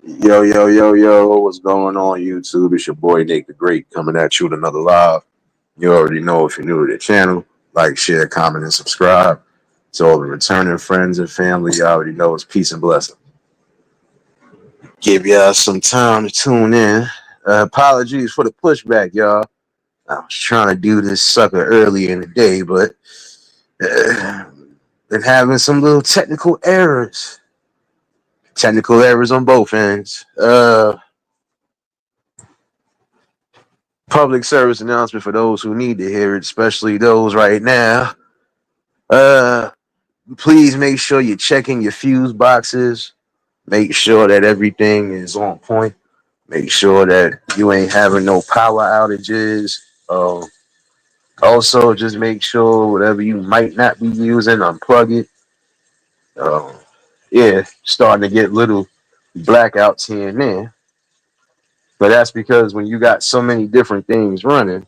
Yo, yo, yo, yo, what's going on, YouTube? It's your boy Nate the Great coming at you with another live. You already know if you're new to the channel, like, share, comment, and subscribe. To all the returning friends and family, you already know it's peace and blessing. Give y'all some time to tune in. Apologies for the pushback, y'all. I was trying to do this sucker early in the day, but uh, been having some little technical errors. Technical errors on both ends. Public service announcement for those who need to hear it, especially those right now. Uh, Please make sure you're checking your fuse boxes. Make sure that everything is on point. Make sure that you ain't having no power outages. Also, just make sure whatever you might not be using, unplug it. Uh, yeah, starting to get little blackouts here and there. But that's because when you got so many different things running,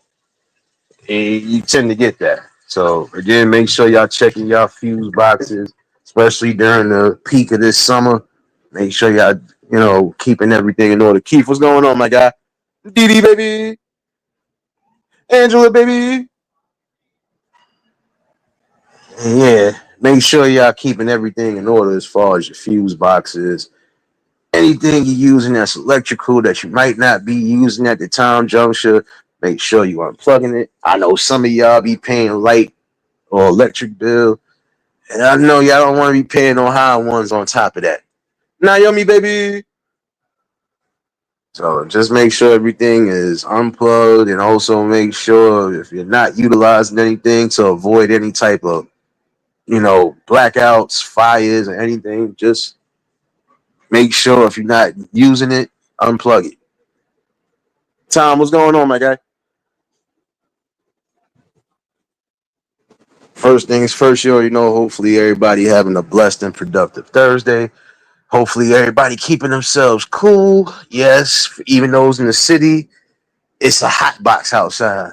you tend to get that. So again, make sure y'all checking y'all fuse boxes, especially during the peak of this summer. Make sure y'all, keeping everything in order. Keith, what's going on, my guy? Dee baby. Angela, baby. And yeah, make sure y'all keeping everything in order as far as your fuse boxes. Anything you're using that's electrical that you might not be using at the time juncture, make sure you unplugging it. I know some of y'all be paying light or electric bill. And I know y'all don't want to be paying no high ones on top of that. Naomi, baby. So just make sure everything is unplugged, and also make sure if you're not utilizing anything to avoid any type of, blackouts, fires, or anything, just make sure if you're not using it, unplug it. Tom, what's going on, my guy? First things first, you already know, hopefully everybody having a blessed and productive Thursday. Hopefully everybody keeping themselves cool. Yes, even those in the city, it's a hot box outside.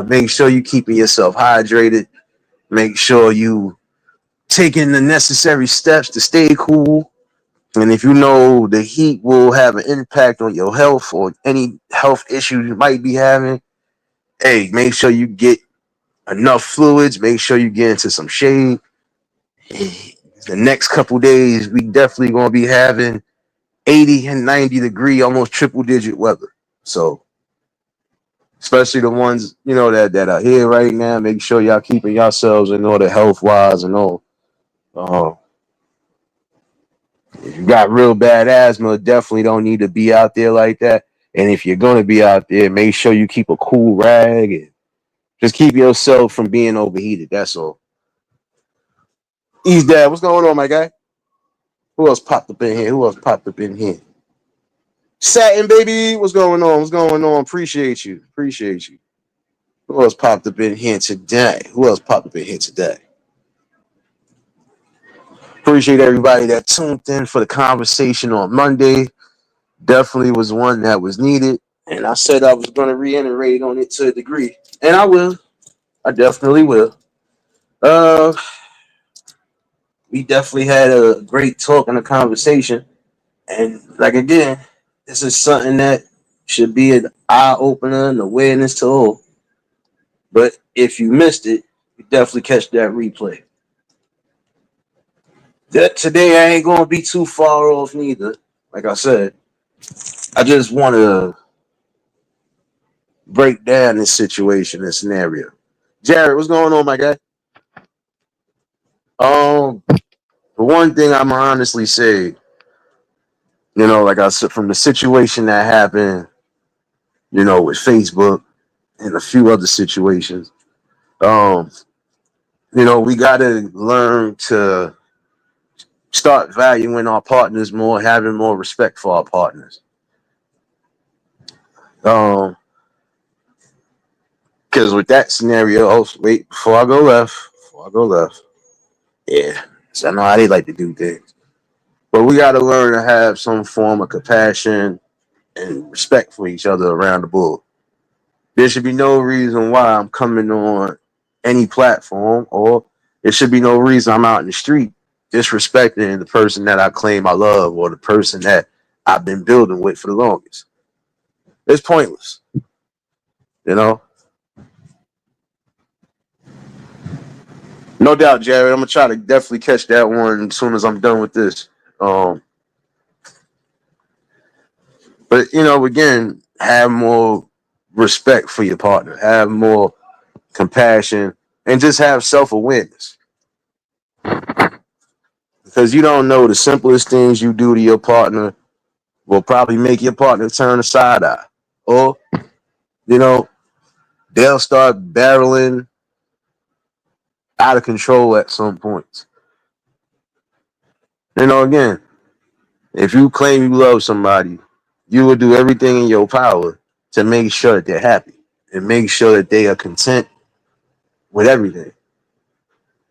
Make sure you keeping yourself hydrated. Make sure you taking the necessary steps to stay cool. And if you know the heat will have an impact on your health or any health issues you might be having, hey, make sure you get enough fluids. Make sure you get into some shade. The next couple days, we definitely going to be having 80 and 90-degree, almost triple digit weather. So, especially the ones, that are here right now, make sure y'all keeping yourselves in order health wise and all. Uh, if you got real bad asthma, definitely don't need to be out there like that. And if you're going to be out there, make sure you keep a cool rag and just keep yourself from being overheated. That's all. Ease dad, what's going on, my guy? Who else popped up in here? Who else popped up in here? Satin, baby, what's going on? What's going on? Appreciate you. Appreciate you. Who else popped up in here today? Who else popped up in here today? Appreciate everybody that tuned in for the conversation on Monday. Definitely was one that was needed. And I said I was going to reiterate on it to a degree. And I will. I definitely will. Uh, we definitely had a great talk and a conversation. And like again, this is something that should be an eye opener and awareness to all. But if you missed it, you definitely catch that replay. That today I ain't gonna be too far off neither. Like I said, I just want to break down this situation, this scenario. Jared, what's going on, my guy? The one thing I'm honestly say, like I said, from the situation that happened, with Facebook and a few other situations, um, we gotta learn to start valuing our partners more, having more respect for our partners. Because with that scenario, wait, before I go left, yeah, so I know how they like to do things. But we got to learn to have some form of compassion and respect for each other around the board. There should be no reason why I'm coming on any platform, or there should be no reason I'm out in the street disrespecting the person that I claim I love or the person that I've been building with for the longest. It's pointless, you know. No doubt, Jared. I'm gonna try to definitely catch that one as soon as I'm done with this. Um, but again, have more respect for your partner, have more compassion, and just have self awareness because you don't know the simplest things you do to your partner will probably make your partner turn a side eye, or you know they'll start barreling out of control at some points. Again, if you claim you love somebody, you will do everything in your power to make sure that they're happy and make sure that they are content with everything.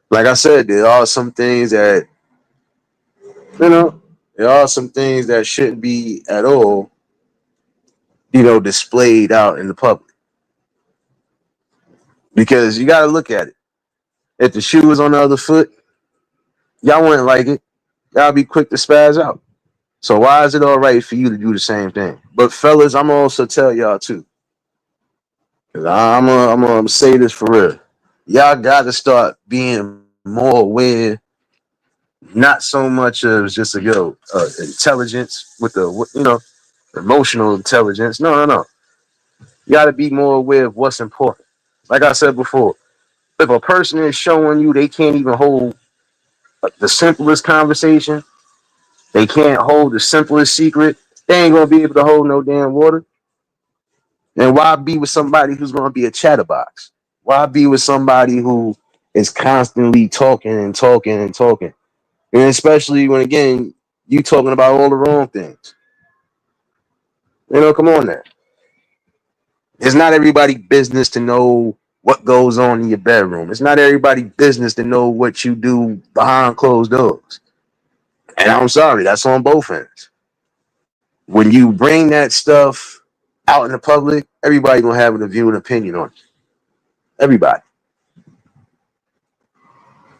Like I said, there are some things that, you know, there are some things that shouldn't be at all, displayed out in the public. Because you got to look at it. If the shoe was on the other foot, y'all wouldn't like it. Y'all be quick to spaz out. So why is it all right for you to do the same thing? But fellas, I'm gonna also tell y'all too. Cause I'm gonna say this for real. Y'all got to start being more aware, not so much of just intelligence with emotional intelligence. No, no, no. You got to be more aware of what's important. Like I said before, if a person is showing you they can't even hold the simplest conversation, they can't hold the simplest secret, they ain't gonna be able to hold no damn water. And why be with somebody who's gonna be a chatterbox? Why be with somebody who is constantly talking and talking and talking? And especially when again you talking about all the wrong things. Come on now. It's not everybody business to know what goes on in your bedroom. It's not everybody business to know what you do behind closed doors. And I'm sorry, that's on both ends. When you bring that stuff out in the public, everybody gonna have a view and opinion on it. Everybody.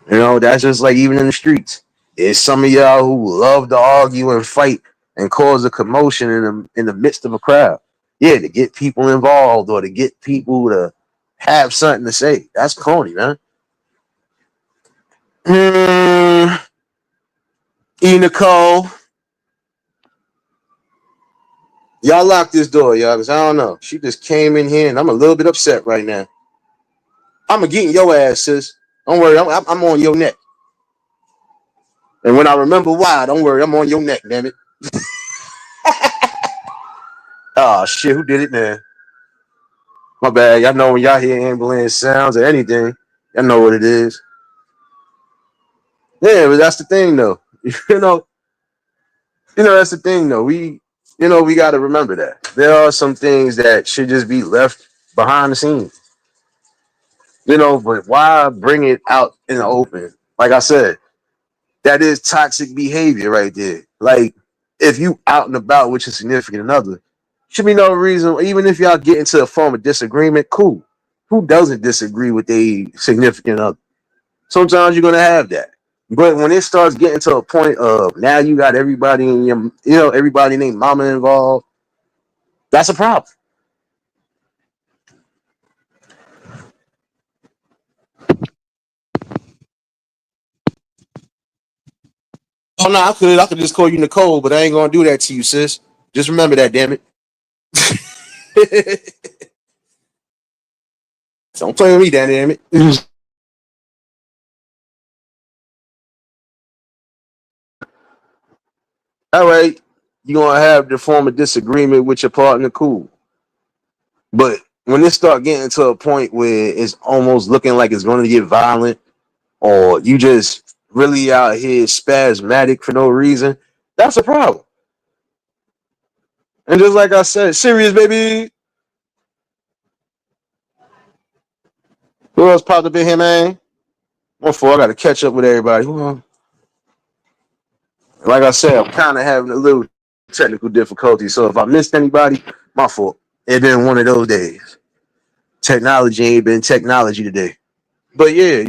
That's just like even in the streets. There's some of y'all who love to argue and fight and cause a commotion in the midst of a crowd. Yeah, to get people involved or to get people to have something to say. That's corny, man. Hmm. E. Nicole, y'all lock this door, y'all, because I don't know. She just came in here and I'm a little bit upset right now. I'm going to get in your ass, sis. Don't worry, I'm on your neck. And when I remember why, don't worry, I'm on your neck, damn it. Oh, shit, who did it, man? My bad. Y'all know when y'all hear ambulance sounds or anything, y'all know what it is. Yeah, but that's the thing, though. you know, that's the thing, though. We got to remember that there are some things that should just be left behind the scenes. But why bring it out in the open? Like I said, that is toxic behavior right there. Like if you out and about with your significant other, should be no reason. Even if y'all get into a form of disagreement, cool. Who doesn't disagree with a significant other? Sometimes you're gonna have that. But when it starts getting to a point of now you got everybody in everybody named mama involved, that's a problem. Oh no, I could just call you Nicole, but I ain't gonna do that to you, sis. Just remember that, damn it. Don't play with me, damn it. All right, you're gonna have the form of disagreement with your partner, cool. But when it start getting to a point where it's almost looking like it's gonna get violent, or you just really out here spasmodic for no reason, that's a problem. And just like I said, serious baby. Who else popped up in here, man? One for I gotta catch up with everybody. Like I said, I'm kind of having a little technical difficulty. So if I missed anybody, my fault. It been one of those days. Technology ain't been technology today. But yeah,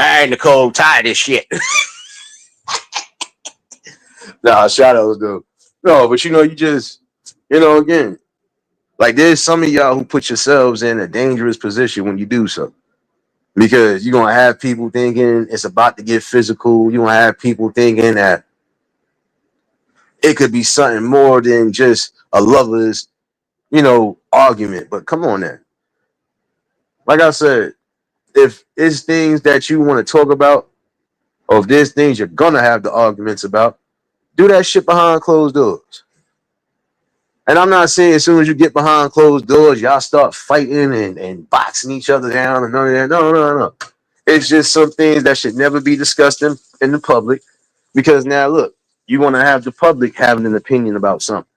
All right, Nicole, tired of this shit. Nah, shadows though. No, but you just, again, like there's some of y'all who put yourselves in a dangerous position when you do so. Because you're gonna have people thinking it's about to get physical. You're gonna have people thinking that it could be something more than just a lover's, argument. But come on now. Like I said, if it's things that you want to talk about, or if there's things you're gonna have the arguments about, do that shit behind closed doors. And I'm not saying as soon as you get behind closed doors, y'all start fighting and boxing each other down and none of that. No, no, no. It's just some things that should never be discussed in the public. Because now look, you want to have the public having an opinion about something.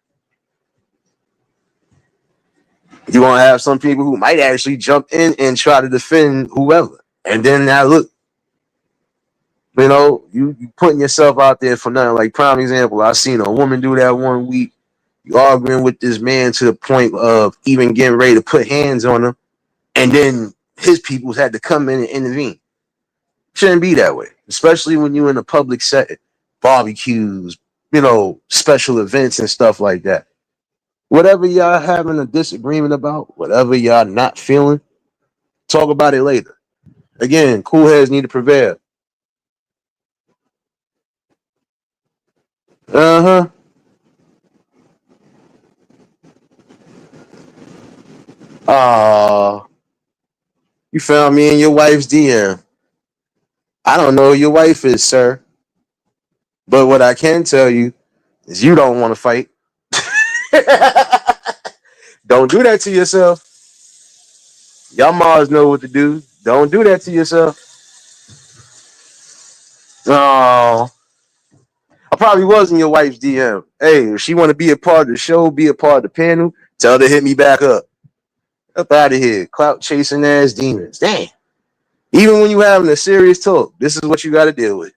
You want to have some people who might actually jump in and try to defend whoever. And then now look, you putting yourself out there for nothing. Like prime example, I seen a woman do that one week. You arguing with this man to the point of even getting ready to put hands on him, and then his peoples had to come in and intervene. Shouldn't be that way, especially when you're in a public setting, barbecues, special events and stuff like that. Whatever y'all having a disagreement about, whatever y'all not feeling, talk about it later. Again, cool heads need to prevail. Uh-huh. Ah, you found me in your wife's DM. I don't know who your wife is, sir. But what I can tell you is you don't want to fight. Don't do that to yourself. Y'all Mars know what to do. Don't do that to yourself. Oh, I probably was in your wife's DM. Hey, if she want to be a part of the show, be a part of the panel, tell her to hit me back up. Up out of here. Clout chasing ass demons. Dang. Even when you having a serious talk, this is what you got to deal with.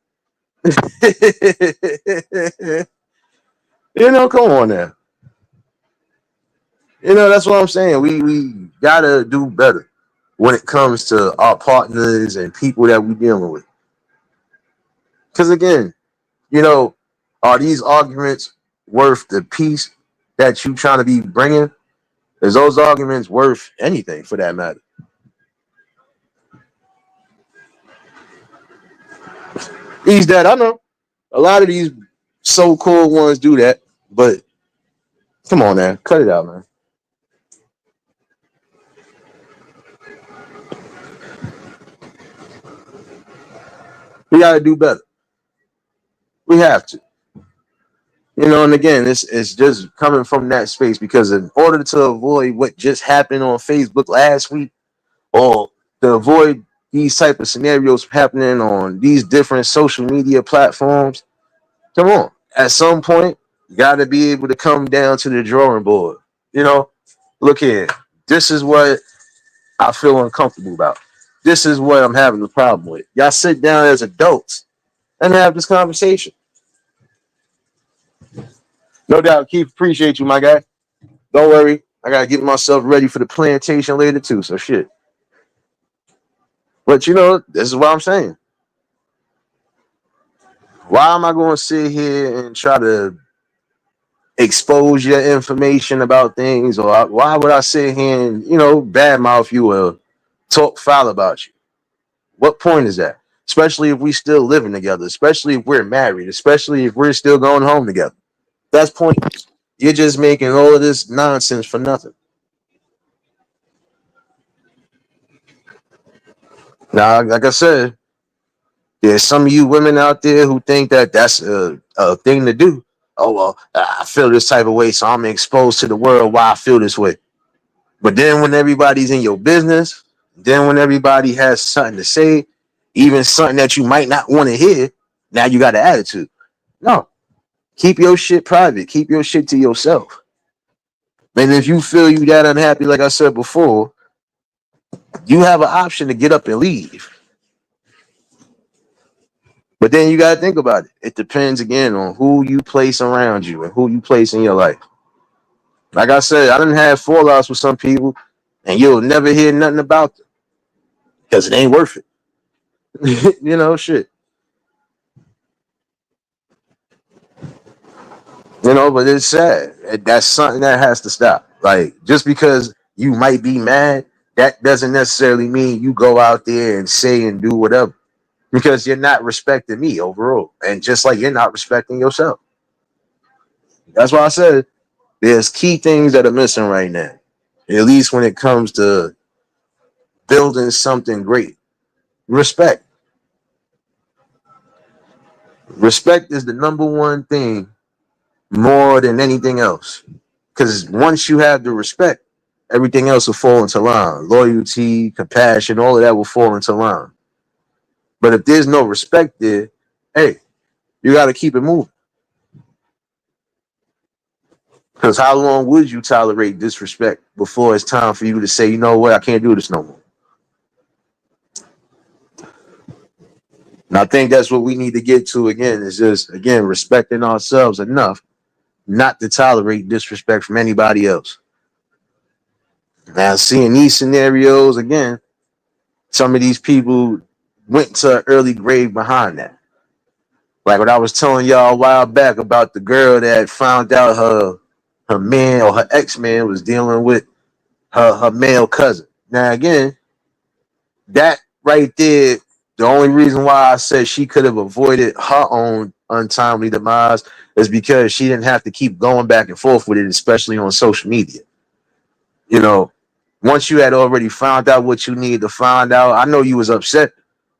Come on now. That's what I'm saying. We gotta do better when it comes to our partners and people that we dealing with. Because again, are these arguments worth the peace that you trying to be bringing? Is those arguments worth anything for that matter? These that I know. A lot of these so-called ones do that, but come on now, cut it out, man. We gotta do better. We have to. And again, it's just coming from that space because in order to avoid what just happened on Facebook last week, or to avoid these type of scenarios happening on these different social media platforms, come on. At some point, you got to be able to come down to the drawing board. Look here. This is what I feel uncomfortable about. This is what I'm having a problem with. Y'all sit down as adults and have this conversation. No doubt, Keith, appreciate you, my guy. Don't worry. I got to get myself ready for the plantation later, too. So, shit. But, this is what I'm saying. Why am I going to sit here and try to expose your information about things, or why would I sit here and badmouth you or talk foul about you? What point is that? Especially if we still living together, especially if we're married, especially if we're still going home together. That's pointless. You're just making all of this nonsense for nothing. Now, like I said, there's some of you women out there who think that that's a thing to do. Oh well, I feel this type of way, so I'm exposed to the world why I feel this way. But then when everybody's in your business, then when everybody has something to say, even something that you might not want to hear, now you got an attitude. No, keep your shit private. Keep your shit to yourself. And if you feel you that unhappy, like I said before, you have an option to get up and leave. But then you got to think about it. It depends again on who you place around you and who you place in your life. Like I said, I didn't have fallouts with some people, and you'll never hear nothing about them because it ain't worth it. Shit. But it's sad. That's something that has to stop. Like, just because you might be mad, that doesn't necessarily mean you go out there and say and do whatever. Because you're not respecting me overall. And just like you're not respecting yourself. That's why I said there's key things that are missing right now. At least when it comes to building something great. Respect. Respect is the number one thing more than anything else. Because once you have the respect, everything else will fall into line. Loyalty, compassion, all of that will fall into line. But if there's no respect there, hey, you got to keep it moving. Because how long would you tolerate disrespect before it's time for you to say, you know what, I can't do this no more? And I think that's what we need to get to again, is just, again, respecting ourselves enough not to tolerate disrespect from anybody else. Now, seeing these scenarios again, some of these people went to an early grave behind that. Like what I was telling y'all a while back about the girl that found out her man or her ex-man was dealing with her male cousin. Now again, that right there, the only reason why I said she could have avoided her own untimely demise is because she didn't have to keep going back and forth with it, especially on social media. You know, once you had already found out what you needed to find out, I know you was upset,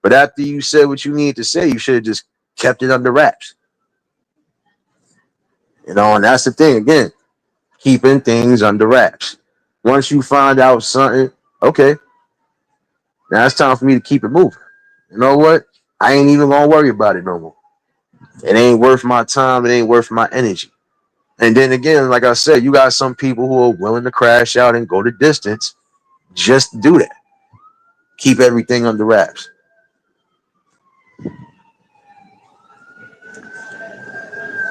but after you said what you needed to say, you should have just kept it under wraps. And that's the thing again, keeping things under wraps. Once you find out something, okay, now it's time for me to keep it moving. You know what? I ain't even gonna worry about it no more. It ain't worth my time. It ain't worth my energy. And then again, like I said, you got some people who are willing to crash out and go the distance just to do that. Keep everything under wraps.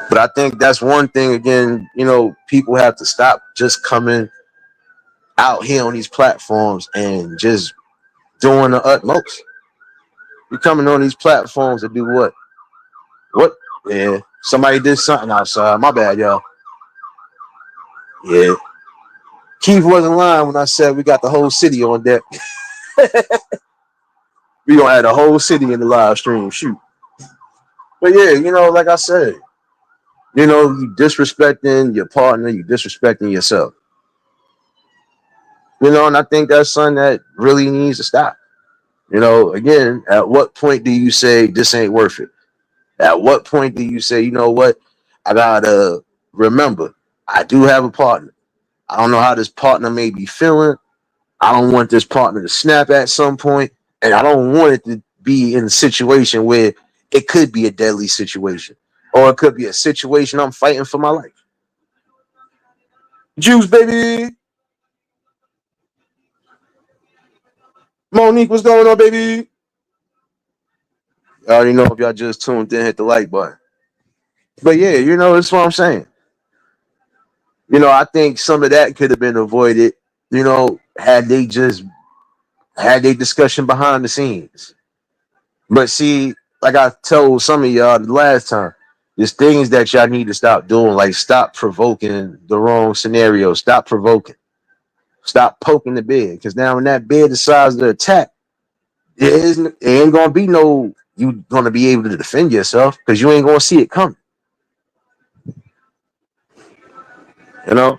But I think that's one thing, again, people have to stop just coming out here on these platforms and just doing the utmost. You're coming on these platforms to do what? What? Yeah. Somebody did something outside. My bad, y'all. Yeah. Keith wasn't lying when I said we got the whole city on deck. We gonna have the whole city in the live stream. Shoot. But yeah, like I said, you disrespecting your partner, you disrespecting yourself. And I think that's something that really needs to stop. Again, at what point do you say this ain't worth it? At what point do you say, you know what? I gotta remember, I do have a partner. I don't know how this partner may be feeling. I don't want this partner to snap at some point, and I don't want it to be in a situation where it could be a deadly situation, or it could be a situation I'm fighting for my life. Juice, baby. Monique, what's going on, baby? I already know if y'all just tuned in, hit the like button. But yeah, that's what I'm saying. I think some of that could have been avoided, had they just had a discussion behind the scenes. But see, like I told some of y'all the last time, there's things that y'all need to stop doing, like stop provoking the wrong scenario, stop provoking, stop poking the bear. Because now when that bear decides to attack, it ain't gonna be no you gonna be able to defend yourself because you ain't gonna see it coming. You know,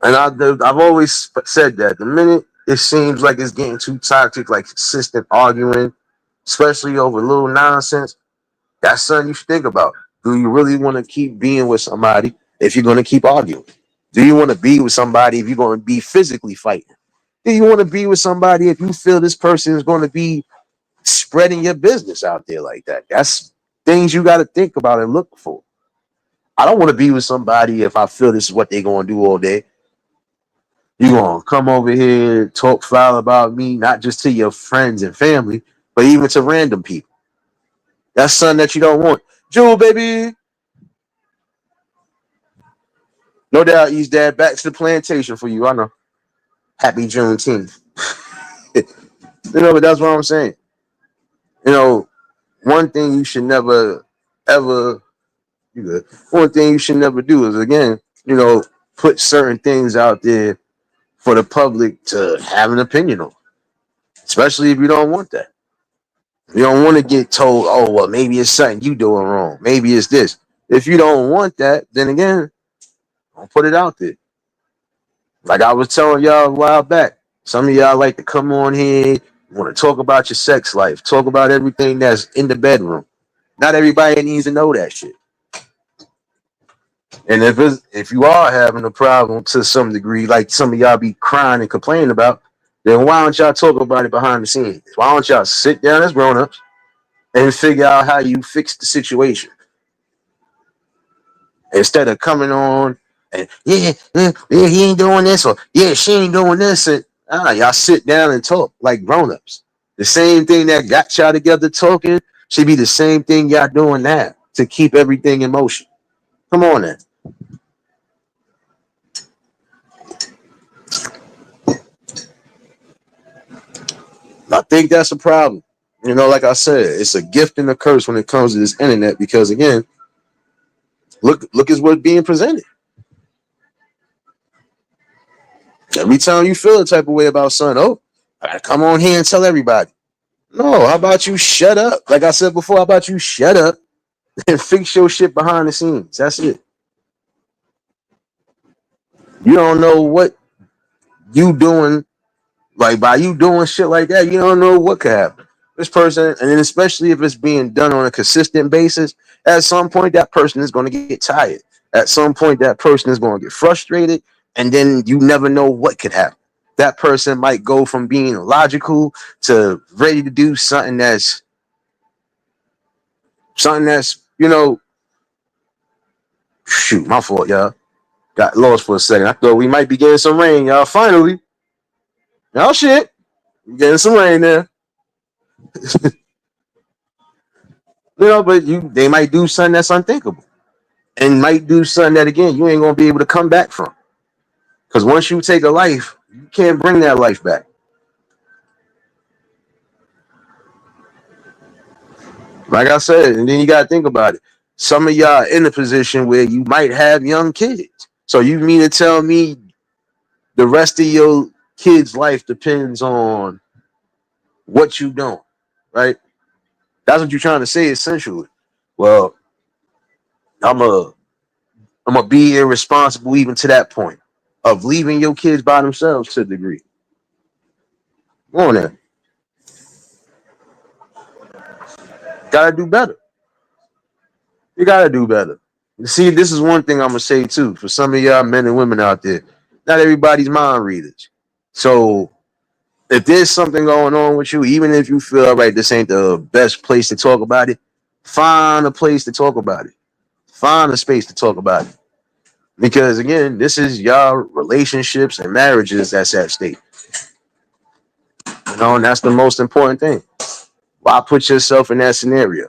and I've always said that the minute it seems like it's getting too toxic, like consistent arguing, especially over little nonsense, that's something you should think about. Do you really want to keep being with somebody if you're going to keep arguing? Do you want to be with somebody if you're going to be physically fighting? Do you want to be with somebody if you feel this person is going to be spreading your business out there like that? That's things you got to think about and look for. I don't want to be with somebody if I feel this is what they're going to do all day. You're going to come over here, talk foul about me, not just to your friends and family, but even to random people. That's something that you don't want. Jewel, baby. No doubt, East Dad. Back to the plantation for you. I know. Happy Juneteenth. But that's what I'm saying. You know, one thing you should never ever you good. One thing you should never do is again, put certain things out there for the public to have an opinion on, especially if you don't want that. You don't want to get told, oh, well, maybe it's something you doing wrong. Maybe it's this. If you don't want that, then again, don't put it out there. Like I was telling y'all a while back, some of y'all like to come on here, want to talk about your sex life, talk about everything that's in the bedroom. Not everybody needs to know that shit. And if you are having a problem to some degree, like some of y'all be crying and complaining about, then why don't y'all talk about it behind the scenes? Why don't y'all sit down as grown-ups and figure out how you fix the situation instead of coming on and he ain't doing this or yeah she ain't doing this and y'all sit down and talk like grown-ups. The same thing that got y'all together talking should be the same thing y'all doing now to keep everything in motion. Come on then. I think that's a problem. Like I said, it's a gift and a curse when it comes to this internet because again, look at what's being presented. Every time you feel a type of way about something, oh, I gotta come on here and tell everybody. No, how about you shut up? Like I said before, how about you shut up and fix your shit behind the scenes? That's it. You don't know what you doing. Like by you doing shit like that, you don't know what could happen. This person, and then especially if it's being done on a consistent basis, at some point that person is going to get tired. At some point that person is going to get frustrated, and then you never know what could happen. That person might go from being logical to ready to do something that's shoot, my fault, y'all. Got lost for a second. I thought we might be getting some rain, y'all. Finally, y'all shit, we getting some rain there. But they might do something that's unthinkable, and might do something that again you ain't gonna be able to come back from. Because once you take a life, you can't bring that life back. Like I said, and then you gotta think about it. Some of y'all in a position where you might have young kids. So you mean to tell me the rest of your kid's life depends on what you doing, right? That's what you're trying to say essentially. Well, I'm a I'm gonna be irresponsible even to that point of leaving your kids by themselves to a degree. Come on there. Gotta do better. You gotta do better. See, this is one thing I'm gonna say too. For some of y'all men and women out there, not everybody's mind readers. So if there's something going on with you, even if you feel all right, this ain't the best place to talk about it, find a place to talk about it. Find a space to talk about it. Because again, this is y'all relationships and marriages that's at stake. And that's the most important thing. Why put yourself in that scenario?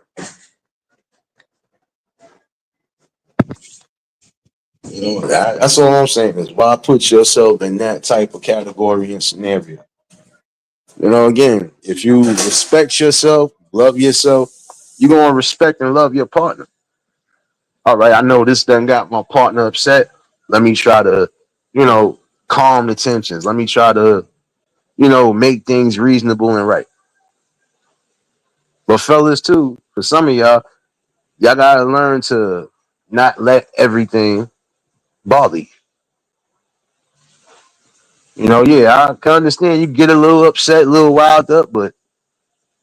That's all I'm saying is why put yourself in that type of category and scenario. Again, if you respect yourself, love yourself, you're gonna respect and love your partner. All right, I know this done got my partner upset. Let me try to, you know, calm the tensions. Let me try to, make things reasonable and right. But fellas too, for some of y'all gotta learn to not let everything bother you. Yeah, I can understand you get a little upset, a little wild up, but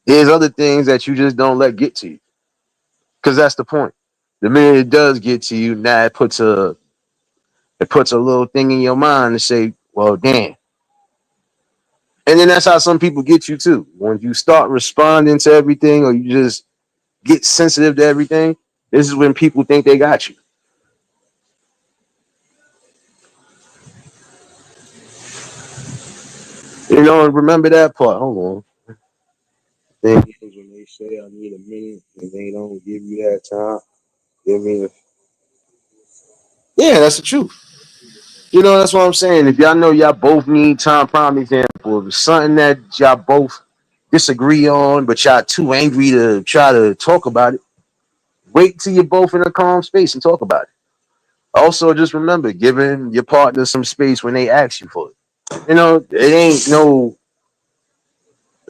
there's other things that you just don't let get to you. Because that's the point. The minute it does get to you, now it puts a little thing in your mind to say, well, damn. And then that's how some people get you too. When you start responding to everything or you just get sensitive to everything, this is when people think they got you. Remember that part. Hold on. Thing is when they say I need a minute and they don't give you that time. Give me Yeah, that's the truth. That's what I'm saying. If y'all know y'all both need time, prime example, if it's something that y'all both disagree on, but y'all too angry to try to talk about it. Wait till you're both in a calm space and talk about it. Also, just remember giving your partner some space when they ask you for it. It ain't no,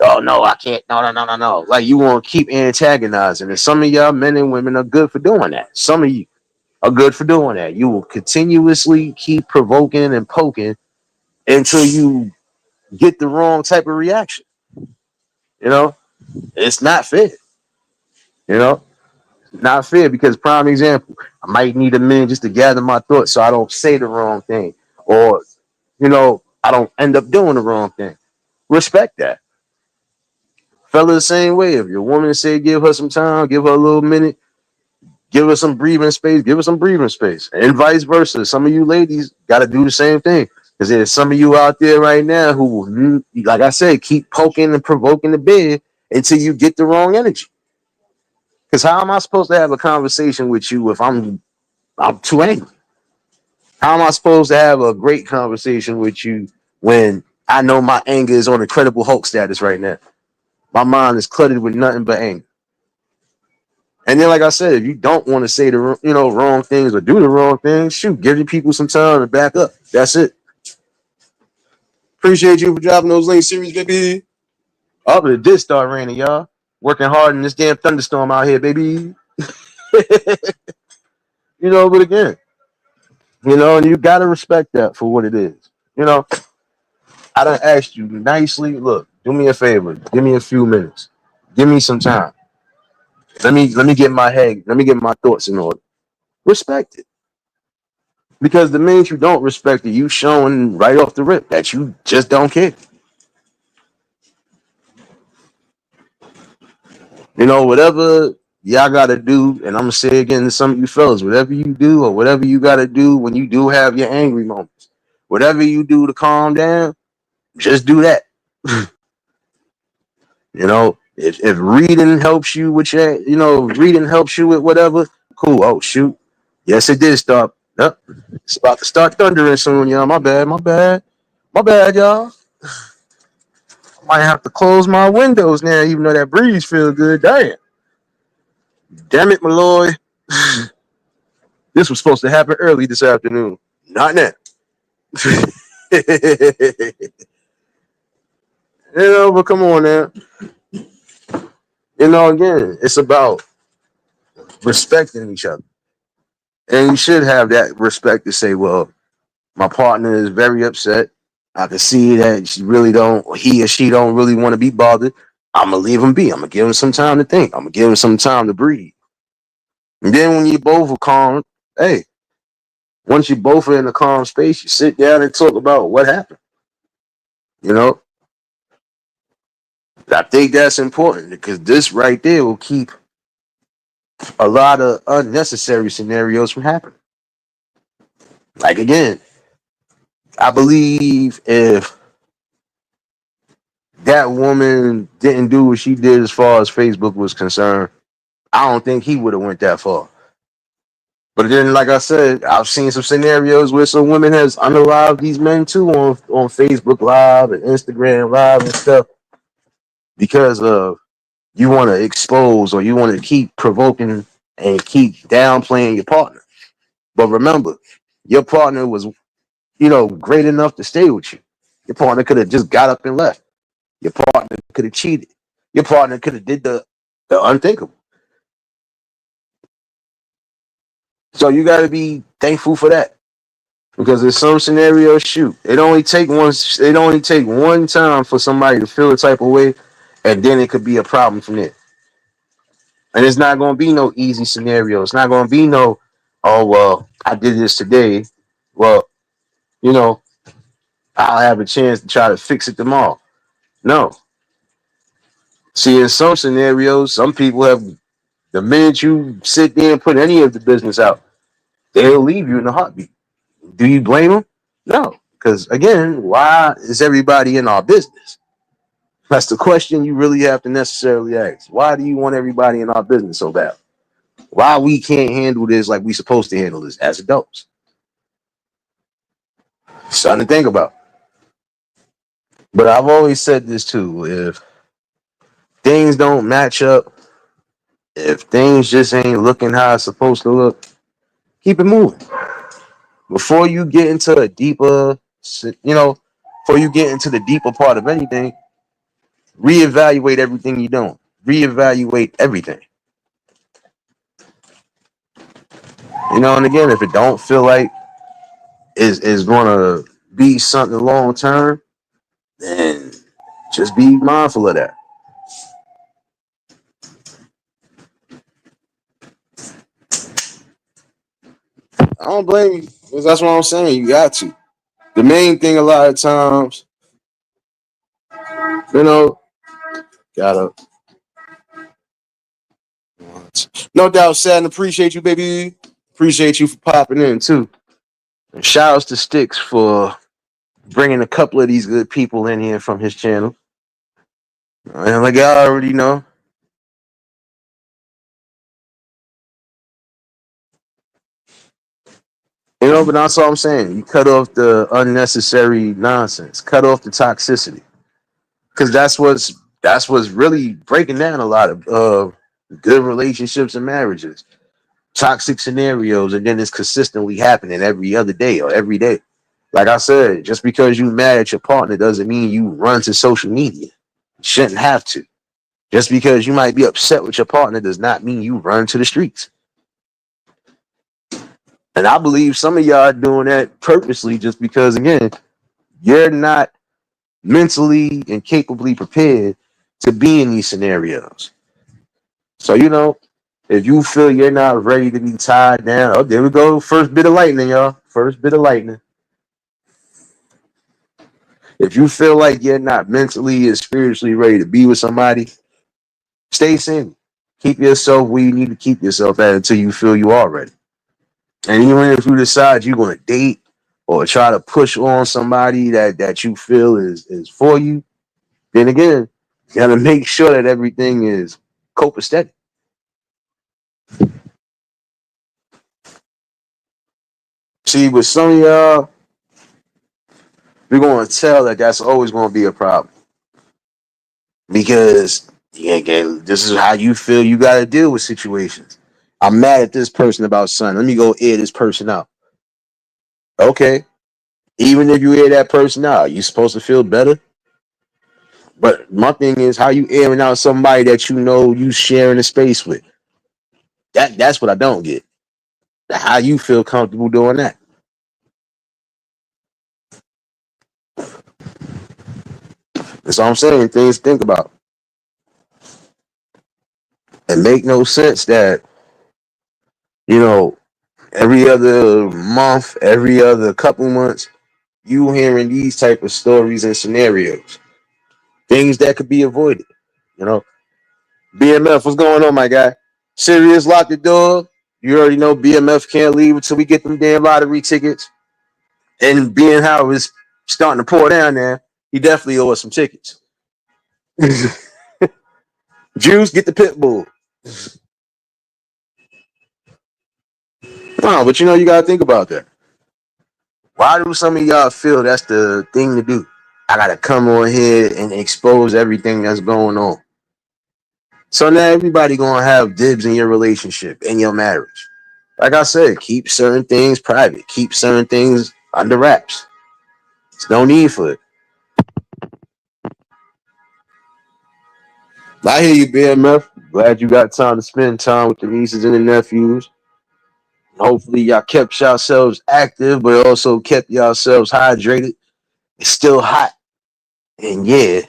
oh no, I can't, no. Like you want to keep antagonizing, and some of y'all men and women are good for doing that. Some of you are good for doing that. You will continuously keep provoking and poking until you get the wrong type of reaction. You know, it's not fair. You know, not fair because prime example, I might need a minute just to gather my thoughts so I don't say the wrong thing, or I don't end up doing the wrong thing. Respect that. Fella, the same way. If your woman say give her some time, give her a little minute, give her some breathing space, give her some breathing space. And vice versa. Some of you ladies gotta do the same thing. Because there's some of you out there right now who will, like I said, keep poking and provoking the bed until you get the wrong energy. Because how am I supposed to have a conversation with you if I'm too angry? How am I supposed to have a great conversation with you when I know my anger is on Incredible Hulk status right now? My mind is cluttered with nothing but anger. And then, like I said, if you don't want to say the wrong things or do the wrong things, shoot, give your people some time to back up. That's it. Appreciate you for dropping those links, series, baby. Oh, but it did start raining, y'all. Working hard in this damn thunderstorm out here, baby. But again, and you gotta respect that for what it is. I done asked you nicely. Look, do me a favor. Give me a few minutes. Give me some time. Let me get my head. Let me get my thoughts in order. Respect it. Because the minute you don't respect it, you showing right off the rip that you just don't care. Whatever y'all gotta do, and I'm gonna say again to some of you fellas, whatever you do or whatever you gotta do when you do have your angry moments, whatever you do to calm down, just do that. If reading helps you with reading helps you with whatever, cool. Oh shoot, yes it did stop. Yep, it's about to start thundering soon, y'all. My bad, y'all. Might have to close my windows now, even though that breeze feels good. Damn it, my lord. This was supposed to happen early this afternoon. Not now. But come on now. Again, it's about respecting each other. And you should have that respect to say, well, my partner is very upset. I can see that he or she don't really want to be bothered. I'm gonna leave him be. I'm gonna give him some time to think. I'm gonna give him some time to breathe. And then when you both are calm, hey, once you both are in a calm space, you sit down and talk about what happened. You know, I think that's important because this right there will keep a lot of unnecessary scenarios from happening. Like again, I believe if that woman didn't do what she did as far as Facebook was concerned, I don't think he would have went that far. But then, like I said, I've seen some scenarios where some women has unalived these men too on Facebook Live and Instagram Live and stuff because of you want to expose or you want to keep provoking and keep downplaying your partner. But remember, your partner was, great enough to stay with you. Your partner could have just got up and left. Your partner could have cheated. Your partner could have did the unthinkable. So you got to be thankful for that. Because in some scenarios, shoot, it only take one time for somebody to feel a type of way, and then it could be a problem from there. And it's not going to be no easy scenario. It's not going to be no, oh well, I did this today. Well, you know, I'll have a chance to try to fix it tomorrow. No. See, in some scenarios, some people have the minute you sit there and put any of the business out, they'll leave you in a heartbeat. Do you blame them? No. Because again, why is everybody in our business? That's the question you really have to necessarily ask. Why do you want everybody in our business so bad? Why we can't handle this like we supposed to handle this as adults? Something to think about. But I've always said this too. things don't match up, if things just ain't looking how it's supposed to look, keep it moving. Before you get into a deeper, before you get into the deeper part of anything, reevaluate everything you're doing. Reevaluate everything. And again, if it don't feel like is gonna be something long term, then just be mindful of that. I don't blame you, because that's what I'm saying. You got to. The main thing a lot of times, you know, gotta no doubt sad and appreciate you, baby. Appreciate you for popping in too. And shout outs to Sticks for bringing a couple of these good people in here from his channel. And like y'all already know, but that's all I'm saying. You cut off the unnecessary nonsense, cut off the toxicity, because that's what's really breaking down a lot of good relationships and marriages. Toxic scenarios, and then it's consistently happening every other day or every day. Like I said, just because you mad at your partner doesn't mean you run to social media. You shouldn't have to. Just because you might be upset with your partner does not mean you run to the streets. And I believe some of y'all are doing that purposely just because, again, you're not mentally and capably prepared to be in these scenarios. So, if you feel you're not ready to be tied down, oh, there we go. First bit of lightning, y'all. First bit of lightning. If you feel like you're not mentally and spiritually ready to be with somebody, stay single. Keep yourself where you need to keep yourself at until you feel you are ready. And even if you decide you're going to date or try to push on somebody that you feel is for you, then again, you got to make sure that everything is copacetic. See, with some of y'all, we're going to tell that that's always going to be a problem because this is how you feel you got to deal with situations. I'm mad at this person about something. Let me go air this person out. Okay. Even if you air that person out, you supposed to feel better. But my thing is how you airing out somebody that you know you sharing a space with. That's what I don't get. How you feel comfortable doing that. That's all I'm saying. Things to think about. It make no sense that, you know, every other month, every other couple months, you hearing these type of stories and scenarios. Things that could be avoided. You know, BMF, what's going on, my guy? Sirius, lock the door. You already know BMF can't leave until we get them damn lottery tickets. And being how it's starting to pour down there, he definitely owe us some tickets. Juice, get the pit bull. No, but you gotta think about that. Why do some of y'all feel that's the thing to do? I gotta come on here and expose everything that's going on. So now everybody gonna have dibs in your relationship, in your marriage. Like I said, keep certain things private. Keep certain things under wraps. There's no need for it. I hear you, BMF. Glad you got time to spend time with the nieces and the nephews. Hopefully, y'all kept yourselves active, but also kept yourselves hydrated. It's still hot. And yeah,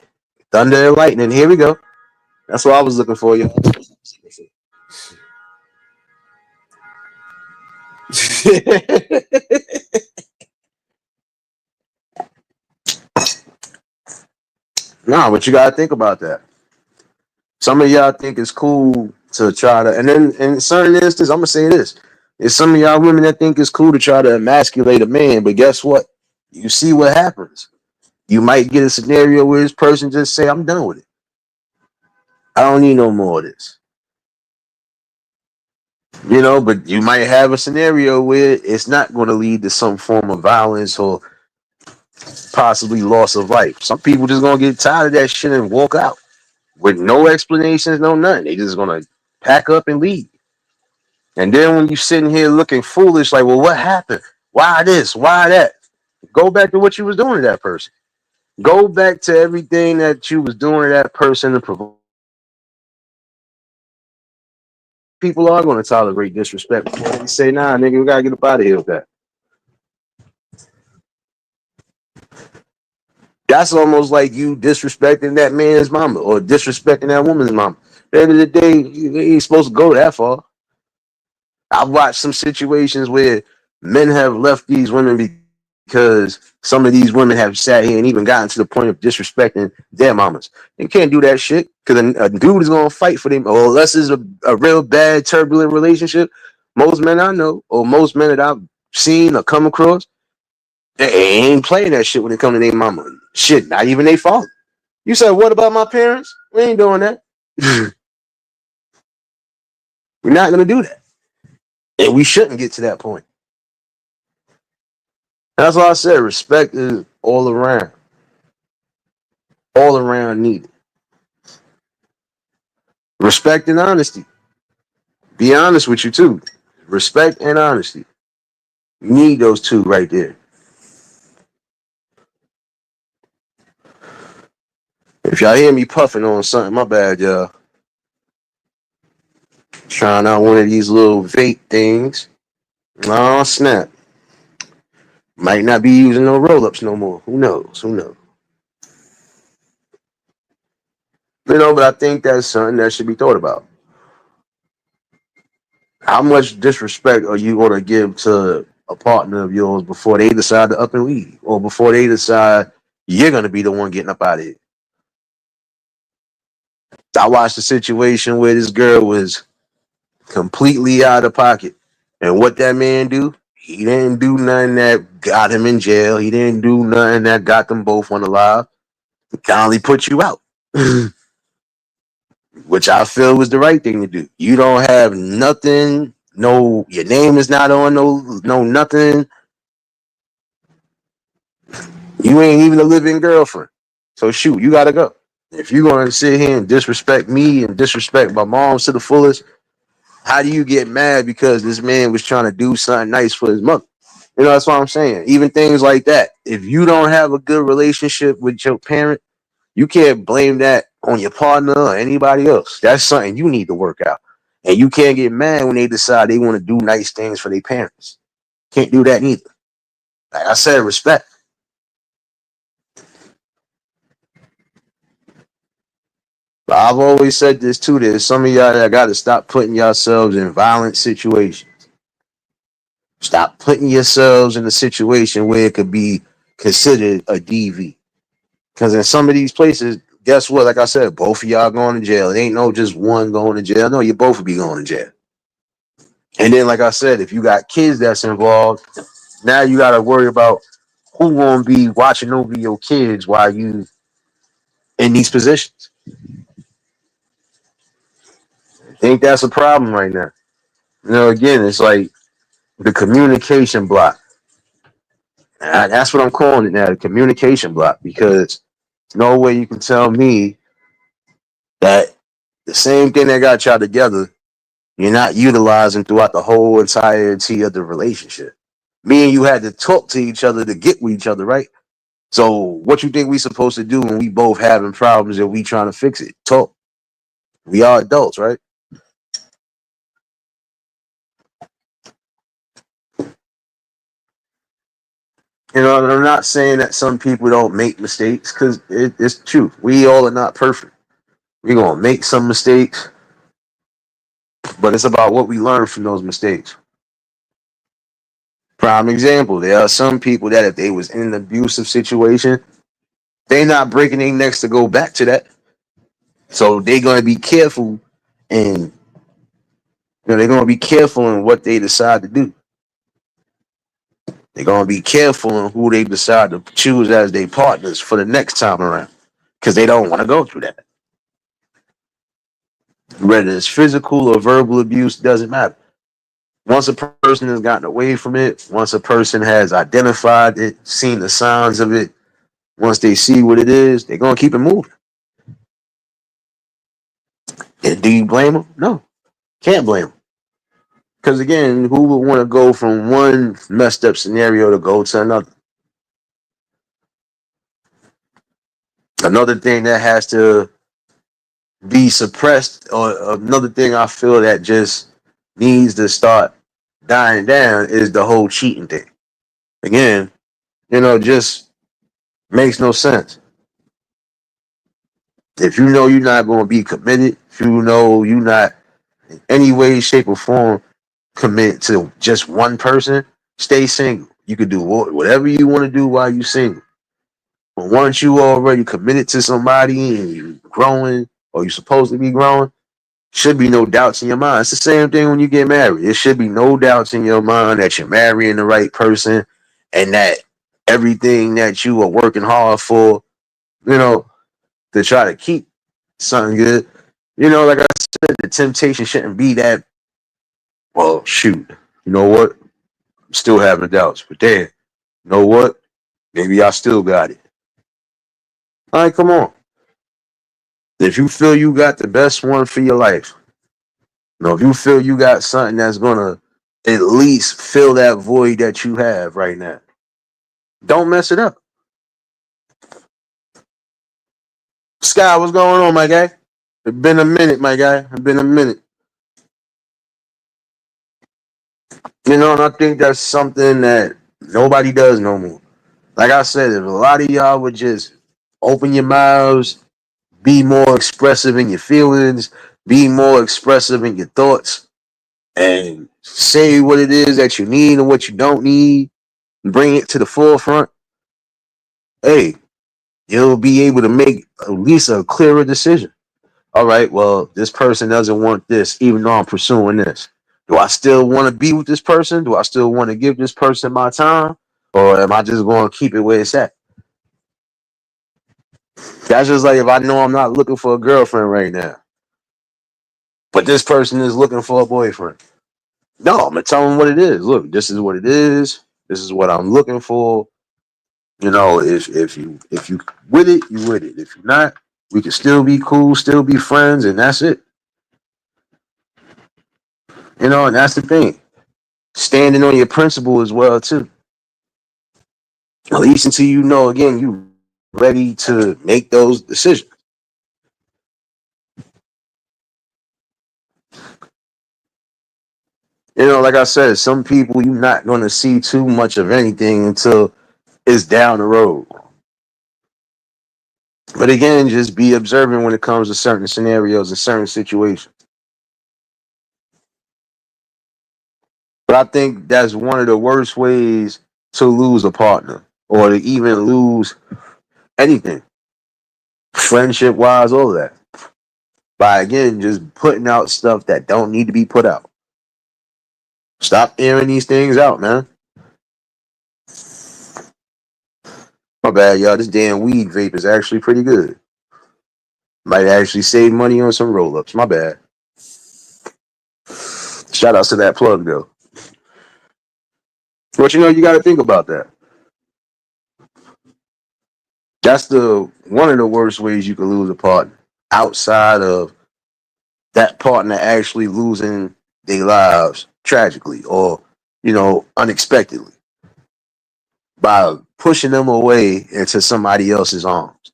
thunder and lightning. Here we go. That's what I was looking for, y'all. Nah, but you gotta think about that. Some of y'all think it's cool to try to, and then in certain instances, I'm gonna say this: there's some of y'all women that think it's cool to try to emasculate a man, but guess what? You see what happens. You might get a scenario where this person just say, "I'm done with it. I don't need no more of this." But you might have a scenario where it's not going to lead to some form of violence or possibly loss of life. Some people just gonna get tired of that shit and walk out. with no explanations, no nothing. They just gonna pack up and leave. And then when you sitting here looking foolish, like, well, what happened? Why this? Why that? Go back to what you was doing to that person. Go back to everything that you was doing to that person to provoke. People are going to tolerate disrespect before they say, nah, nigga, we got to get up out of here with that. That's almost like you disrespecting that man's mama or disrespecting that woman's mama. At the end of the day, you ain't supposed to go that far. I've watched some situations where men have left these women because some of these women have sat here and even gotten to the point of disrespecting their mamas. They can't do that shit because a dude is going to fight for them. Or unless it's a real bad, turbulent relationship, most men I know or most men that I've seen or come across, they ain't playing that shit when it comes to their mama. Shit, not even their father. You said, what about my parents? We ain't doing that. We're not going to do that. And we shouldn't get to that point. That's why I said respect is all around needed. Respect and honesty. Be honest with you too. Respect and honesty. You need those two right there. If y'all hear me puffing on something, my bad, y'all. Trying out one of these little vape things. Oh, snap. Might not be using no roll-ups no more. Who knows? Who knows? You know, but I think that's something that should be thought about. How much disrespect are you going to give to a partner of yours before they decide to up and leave, or before they decide you're going to be the one getting up out of it? I watched a situation where this girl was completely out of pocket, and what that man do? He didn't do nothing that got him in jail. He didn't do nothing that got them both on the live. He kindly put you out, which I feel was the right thing to do. You don't have nothing. No, your name is not on no nothing. You ain't even a living girlfriend. So shoot, you gotta go. If you're gonna sit here and disrespect me and disrespect my mom to the fullest, how do you get mad because this man was trying to do something nice for his mother? You know, that's what I'm saying. Even things like that. If you don't have a good relationship with your parent, you can't blame that on your partner or anybody else. That's something you need to work out. And you can't get mad when they decide they want to do nice things for their parents. Can't do that neither. Like I said, respect. But I've always said this too. There's some of y'all that got to stop putting yourselves in violent situations. Stop putting yourselves in a situation where it could be considered a DV. Because in some of these places, guess what? Like I said, both of y'all going to jail. It ain't no just one going to jail. No, you both will be going to jail. And then, like I said, if you got kids that's involved, now you got to worry about who gonna be watching over your kids while you in these positions. I think that's a problem right now. You know, again, it's like the communication block. And that's what I'm calling it now, the communication block, because no way you can tell me that the same thing that got y'all together, you're not utilizing throughout the whole entirety of the relationship. Me and you had to talk to each other to get with each other, right? So what you think we supposed to do when we both having problems and we trying to fix it? Talk. We are adults, right? You know, and I'm not saying that some people don't make mistakes because it's true. We all are not perfect. We're gonna make some mistakes, but it's about what we learn from those mistakes. Prime example, there are some people that if they was in an abusive situation, they not breaking their necks to go back to that. So they're gonna be careful and they're gonna be careful in what they decide to do. They're gonna be careful in who they decide to choose as their partners for the next time around. Because they don't want to go through that. Whether it's physical or verbal abuse, doesn't matter. Once a person has gotten away from it, once a person has identified it, seen the signs of it, once they see what it is, they're gonna keep it moving. And do you blame them? No, can't blame them. Because again, who would want to go from one messed up scenario to go to another? Another thing that has to be suppressed, or another thing I feel that just needs to start dying down, is the whole cheating thing. Again, just makes no sense. If you know you're not going to be committed, if you know you're not in any way, shape, or form committed to just one person, stay single. You can do whatever you want to do while you're single. But once you already committed to somebody and you're growing, or you're supposed to be growing, should be no doubts in your mind. It's the same thing when you get married. It should be no doubts in your mind that you're marrying the right person and that everything that you are working hard for, you know, to try to keep something good. Like I said, the temptation shouldn't be that, well, shoot, you know what? I'm still having doubts. But then, you know what? Maybe I still got it. All right, come on. If you feel you got the best one for your life, if you feel you got something that's gonna at least fill that void that you have right now, don't mess it up. Sky, what's going on, my guy? It's been a minute, my guy. It's been a minute. And I think that's something that nobody does no more. Like I said, if a lot of y'all would just open your mouths, be more expressive in your feelings, be more expressive in your thoughts, and say what it is that you need and what you don't need, and bring it to the forefront, hey, you'll be able to make at least a clearer decision. All right, well, this person doesn't want this, even though I'm pursuing this. Do I still want to be with this person? Do I still want to give this person my time? Or am I just going to keep it where it's at? That's just like if I know I'm not looking for a girlfriend right now, but this person is looking for a boyfriend. No, I'm going to tell them what it is. Look, this is what it is. This is what I'm looking for. If you with it, you with it. If you're not, we can still be cool, still be friends, and that's it. And that's the thing. Standing on your principle as well too. At least until again, you ready to make those decisions. Like I said, some people you're not going to see too much of anything until it's down the road. But again, just be observant when it comes to certain scenarios and certain situations. But I think that's one of the worst ways to lose a partner or to even lose anything, friendship wise, all of that. By again, just putting out stuff that don't need to be put out. Stop airing these things out, man. My bad, y'all. This damn weed vape is actually pretty good. Might actually save money on some roll ups. My bad. Shout outs to that plug, though. But you got to think about that. That's the one of the worst ways you can lose a partner outside of that partner actually losing their lives tragically or, unexpectedly by pushing them away into somebody else's arms.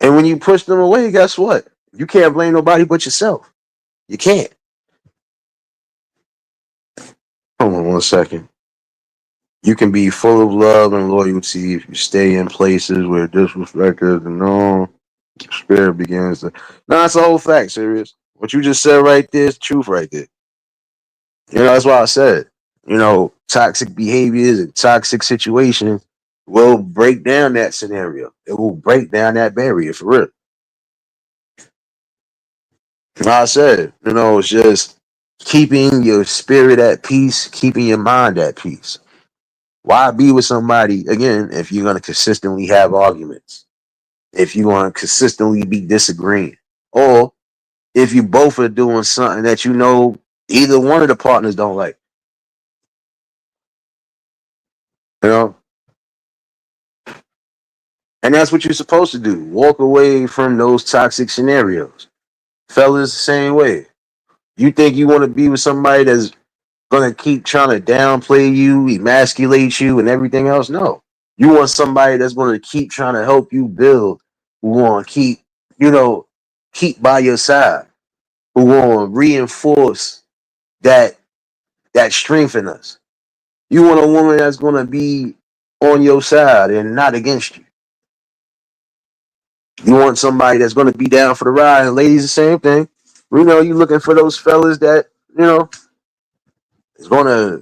And when you push them away, guess what? You can't blame nobody but yourself. You can't. Hold on one second. You can be full of love and loyalty if you stay in places where disrespect is the norm. Spirit begins to. No, it's a whole fact, serious. What you just said right there is truth right there. That's why I said, toxic behaviors and toxic situations will break down that scenario. It will break down that barrier for real. Like I said, it's just keeping your spirit at peace, keeping your mind at peace. Why be with somebody again if you're gonna consistently have arguments? If you're gonna consistently be disagreeing, or if you both are doing something that either one of the partners don't like, you know, and that's what you're supposed to do. Walk away from those toxic scenarios. Fellas, the same way. You think you want to be with somebody that's gonna keep trying to downplay you, emasculate you, and everything else? No. You want somebody that's gonna keep trying to help you build, who want to keep, you know, keep by your side, who want to reinforce that strength in us. You want a woman that's gonna be on your side and not against you. You want somebody that's gonna be down for the ride. And ladies, the same thing. You know, you looking for those fellas that, is gonna,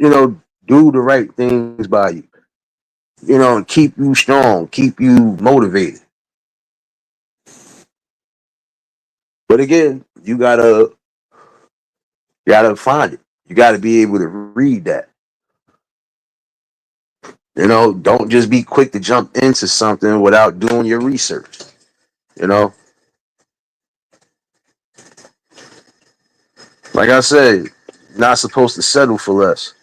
do the right things by you. And keep you strong, keep you motivated. But again, you gotta find it. You gotta be able to read that. Don't just be quick to jump into something without doing your research. You know, like I said, not supposed to settle for less.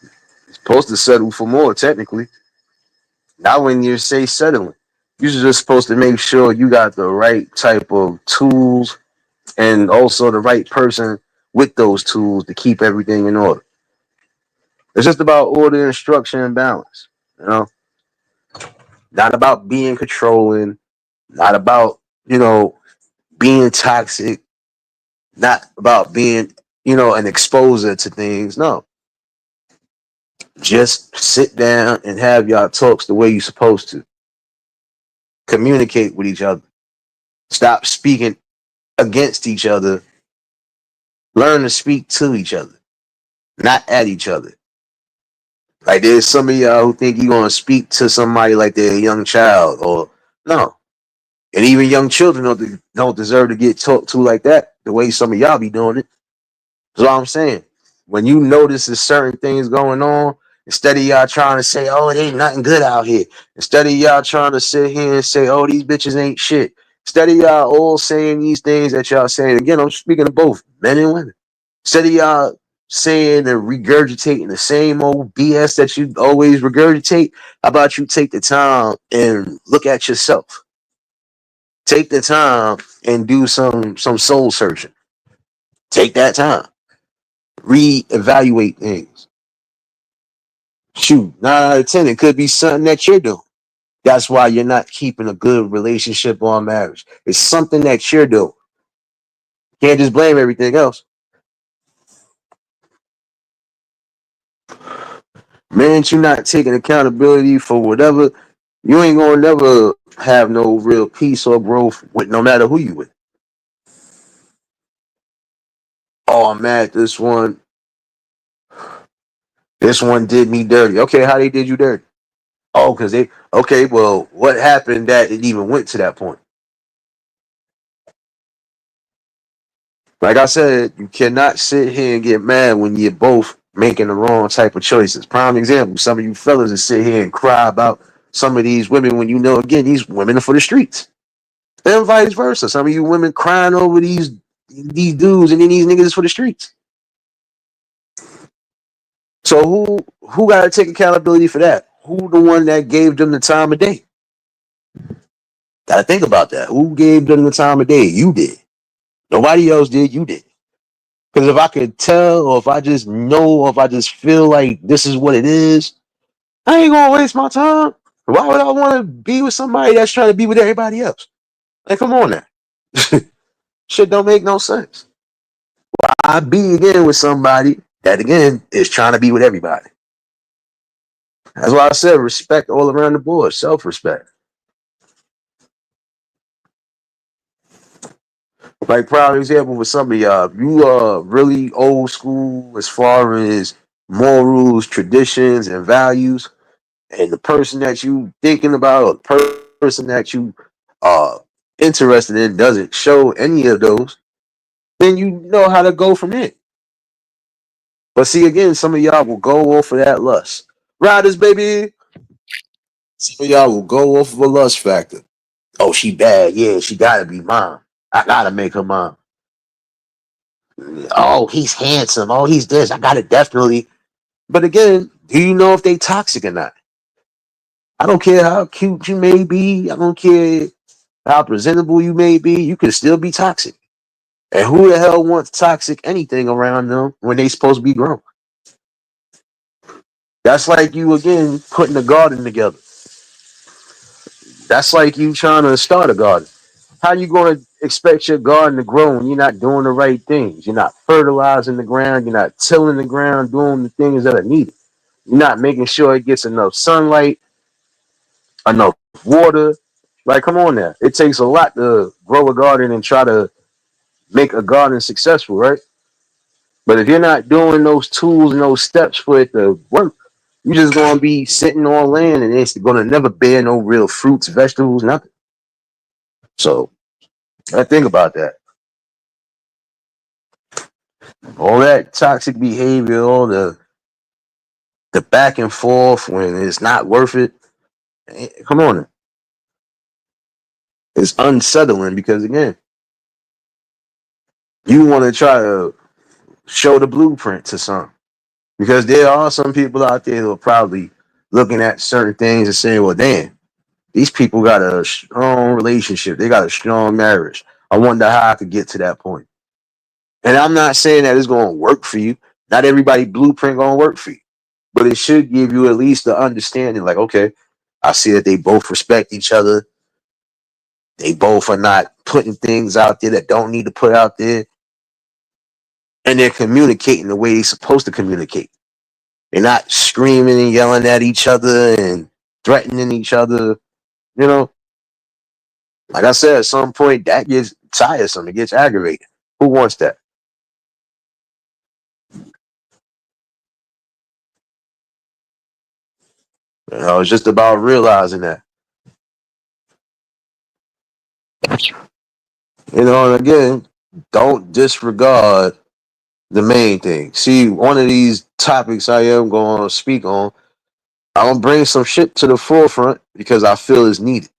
You're supposed to settle for more, technically. Not when you say settling. You're just supposed to make sure you got the right type of tools and also the right person with those tools to keep everything in order. It's just about order, structure, and balance. You know, not about being controlling, not about, being toxic, not about being, an exposer to things. No, just sit down and have y'all talks the way you're supposed to. Communicate with each other. Stop speaking against each other. Learn to speak to each other, not at each other. Like there's some of y'all who think you're gonna speak to somebody like they're a young child, or no. And even young children don't deserve to get talked to like that, the way some of y'all be doing it. That's all I'm saying. When you notice there's certain things going on, instead of y'all trying to say, oh, it ain't nothing good out here. Instead of y'all trying to sit here and say, oh, these bitches ain't shit. Instead of y'all all saying these things that y'all saying, again, I'm speaking to both men and women. Instead of y'all saying and regurgitating the same old BS that you always regurgitate, how about you take the time and look at yourself? Take the time and do some soul searching. Take that time. Reevaluate things. Shoot, 9 out of 10, it could be something that you're doing. That's why you're not keeping a good relationship or marriage. It's something that you're doing. Can't just blame everything else. Man, you're not taking accountability for whatever, you ain't gonna never have no real peace or growth with no matter who you with. Oh, I'm mad at this one. This one did me dirty. Okay, how they did you dirty? Oh, because they okay, well, what happened that it even went to that point? Like I said, you cannot sit here and get mad when you're both making the wrong type of choices. Prime example, some of you fellas that sit here and cry about some of these women when you know, again, these women are for the streets. And vice versa. Some of you women crying over these dudes and then these niggas for the streets. So who got to take accountability for that? Who the one that gave them the time of day? Got to think about that. Who gave them the time of day? You did. Nobody else did. You did. Because if I could tell, or if I just know, or if I just feel like this is what it is, I ain't gonna waste my time. Why would I want to be with somebody that's trying to be with everybody else? Like, come on now. Shit don't make no sense. I be again with somebody that again is trying to be with everybody. That's why I said respect all around the board, self-respect. Like prime example with some of y'all, if you are really old school as far as morals, traditions, and values, and the person that you thinking about or the person that you are interested in doesn't show any of those, then you know how to go from it. But see, again, some of y'all will go off of that lust. Riders, baby. Some of y'all will go off of a lust factor. Oh, she bad. Yeah, she gotta be mine. I gotta make her mine. Oh, he's handsome. Oh, he's this. I gotta definitely. But again, do you know if they toxic or not? I don't care how cute you may be. I don't care how presentable you may be, you can still be toxic. And who the hell wants toxic anything around them when they supposed to be grown? That's like you again putting a garden together. That's like you trying to start a garden. How you going to expect your garden to grow when you're not doing the right things? You're not fertilizing the ground. You're not tilling the ground, doing the things that are needed. You're not making sure it gets enough sunlight, enough water. Like, come on now. It takes a lot to grow a garden and try to make a garden successful, right? But if you're not doing those tools and those steps for it to work, you're just going to be sitting on land and it's going to never bear no real fruits, vegetables, nothing. So I think about that. All that toxic behavior, all the back and forth when it's not worth it. Come on, it's unsettling because again, you want to try to show the blueprint to some because there are some people out there who are probably looking at certain things and saying, "Well, damn, these people got a strong relationship. They got a strong marriage. I wonder how I could get to that point." And I'm not saying that it's going to work for you. Not everybody blueprint going to work for you, but it should give you at least the understanding. Like, okay, I see that they both respect each other. They both are not putting things out there that don't need to put out there, and they're communicating the way they're supposed to communicate. They're not screaming and yelling at each other and threatening each other. You know, like I said, at some point that gets tiresome. It gets aggravating. Who wants that? It's just about realizing that. And again, don't disregard the main thing. See, one of these topics I am going to speak on, I'm going to bring some shit to the forefront because I feel it's needed.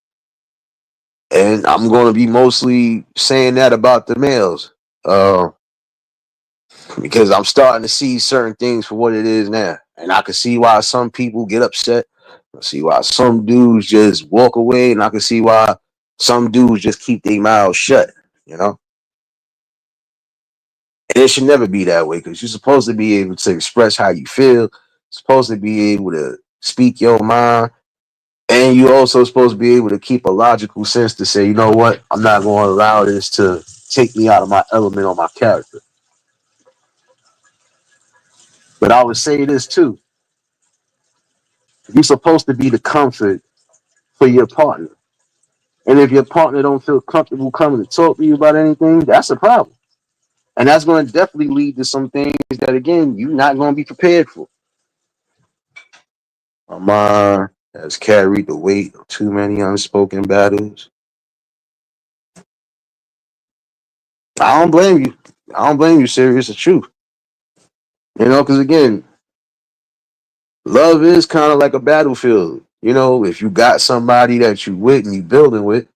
And I'm going to be mostly saying that about the males. Because I'm starting to see certain things for what it is now. And I can see why some people get upset. I see why some dudes just walk away, and I can see why some dudes just keep their mouths shut, you know? And it should never be that way because you're supposed to be able to express how you feel, you're supposed to be able to speak your mind, and you're also supposed to be able to keep a logical sense to say, you know what, I'm not going to allow this to take me out of my element or my character. But I would say this too. You're supposed to be the comfort for your partner. And if your partner don't feel comfortable coming to talk to you about anything, that's a problem. And that's going to definitely lead to some things that, again, you're not going to be prepared for. My mind has carried the weight of too many unspoken battles. I don't blame you. I don't blame you, serious. It's the truth. Because again, love is kind of like a battlefield. If you got somebody that you with and you building with,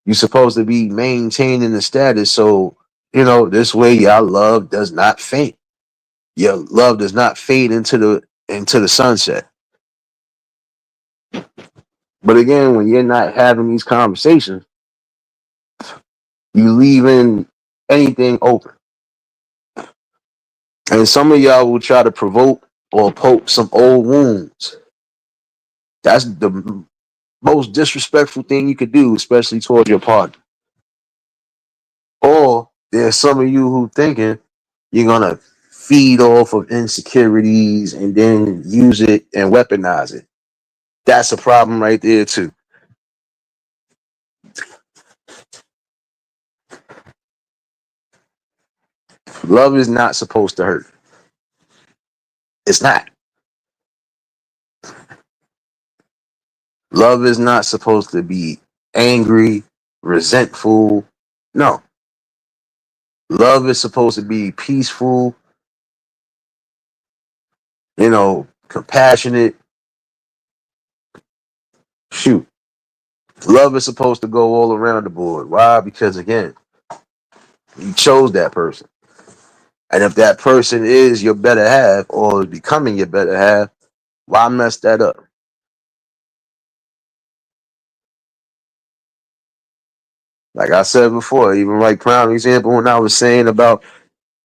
you're supposed to be maintaining the status. So, this way your love does not faint. Your love does not fade into the sunset. But again, when you're not having these conversations, you leaving anything open. And some of y'all will try to provoke or poke some old wounds. That's the most disrespectful thing you could do, especially towards your partner. Or there's some of you who thinking you're gonna feed off of insecurities and then use it and weaponize it. That's a problem right there too. Love is not supposed to hurt. It's not. Love is not supposed to be angry, resentful. No. Love is supposed to be peaceful, compassionate. Shoot. Love is supposed to go all around the board. Why? Because again, you chose that person. And if that person is your better half or is becoming your better half, why mess that up? Like I said before, even like prime example when I was saying about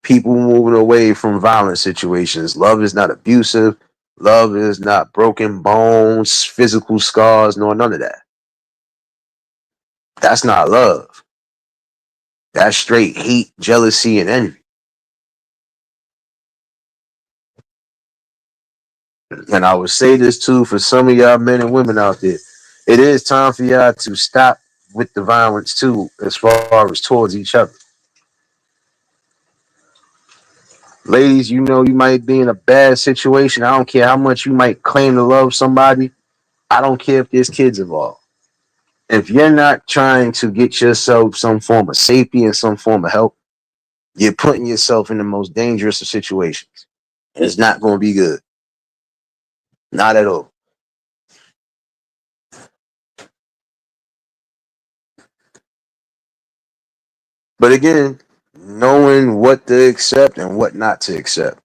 people moving away from violent situations. Love is not abusive. Love is not broken bones, physical scars, nor none of that. That's not love. That's straight hate, jealousy, and envy. And I would say this too for some of y'all men and women out there. It is time for y'all to stop with the violence too, as far as towards each other. Ladies, you know you might be in a bad situation. I don't care how much you might claim to love somebody. I don't care if there's kids involved. If you're not trying to get yourself some form of safety and some form of help, you're putting yourself in the most dangerous of situations. It's not going to be good. Not at all. But again, knowing what to accept and what not to accept,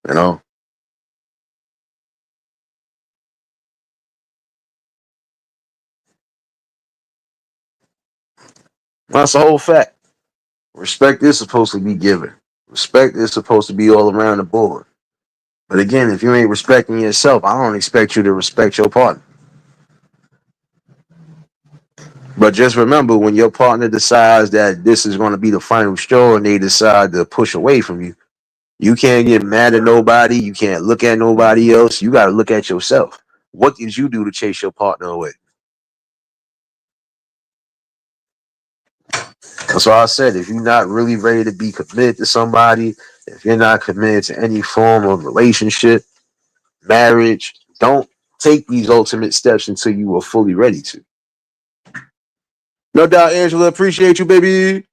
you know, that's the whole fact. Respect is supposed to be given. Respect is supposed to be all around the board. But again, if you ain't respecting yourself, I don't expect you to respect your partner. But just remember, when your partner decides that this is going to be the final straw and they decide to push away from you, you can't get mad at nobody. You can't look at nobody else. You got to look at yourself. What did you do to chase your partner away? That's why I said, if you're not really ready to be committed to somebody, if you're not committed to any form of relationship, marriage, don't take these ultimate steps until you are fully ready to. No doubt, Angela, appreciate you, baby.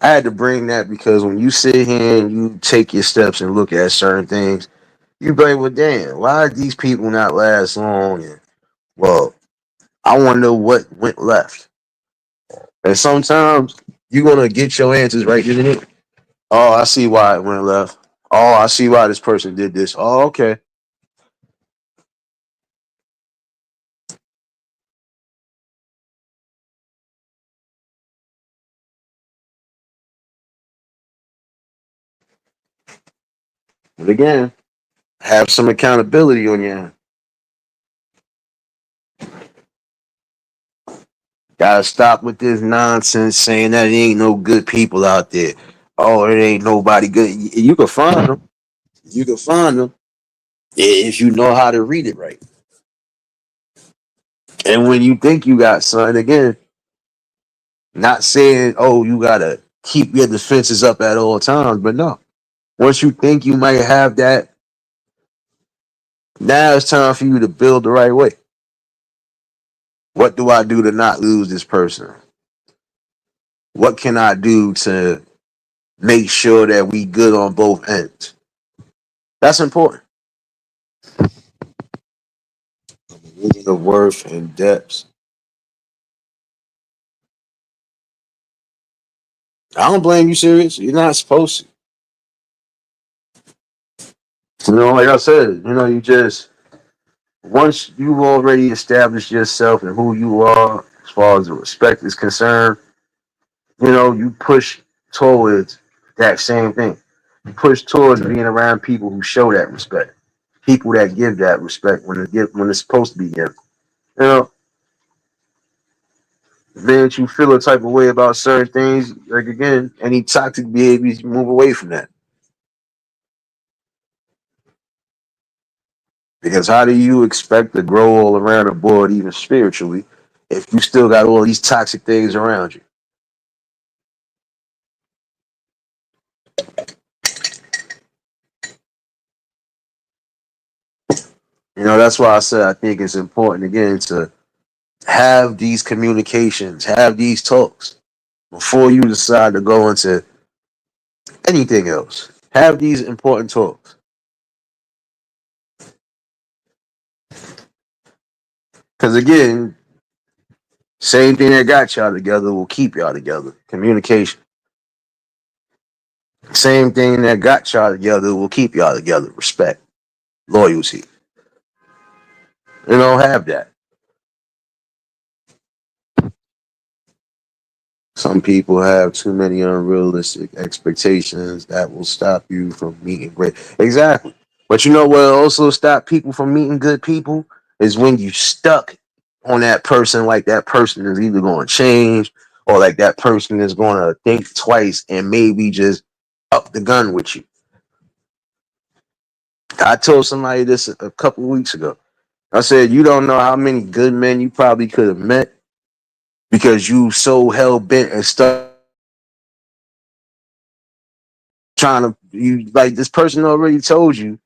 I had to bring that because when you sit here and you take your steps and look at certain things, you be like, well, damn, why did these people not last long? And, well, I want to know what went left. And sometimes you're going to get your answers right then and there. Oh, I see why it went left. Oh, I see why this person did this. Oh, okay. But again, have some accountability on your end. Gotta stop with this nonsense saying that it ain't no good people out there. Oh, it ain't nobody good. You can find them. You can find them if you know how to read it right. And when you think you got something, again, not saying, oh, you gotta keep your defenses up at all times, but no. Once you think you might have that, now it's time for you to build the right way. What do I do to not lose this person? What can I do to make sure that we good on both ends? That's important. Meaning of worth and depths. I don't blame you, serious. You're not supposed to. Like I said, you just once you've already established yourself and who you are as far as the respect is concerned, you push towards that same thing. You push towards being around people who show that respect. People that give that respect when it's supposed to be given. You know, then you feel a type of way about certain things, like again, any toxic behaviors, you move away from that. Because how do you expect to grow all around the board, even spiritually, if you still got all these toxic things around you? That's why I said I think it's important again to have these communications, have these talks before you decide to go into anything else. Have these important talks. Because again, same thing that got y'all together will keep y'all together. Communication. Same thing that got y'all together will keep y'all together. Respect, loyalty. You don't have that. Some people have too many unrealistic expectations that will stop you from meeting great. Exactly. But you know what also stop people from meeting good people is when you stuck on that person, like that person is either going to change or like that person is going to think twice and maybe just up the gun with you. I told somebody this a couple weeks ago. I said, you don't know how many good men you probably could have met because you so hell bent and stuck trying to you like this person already told you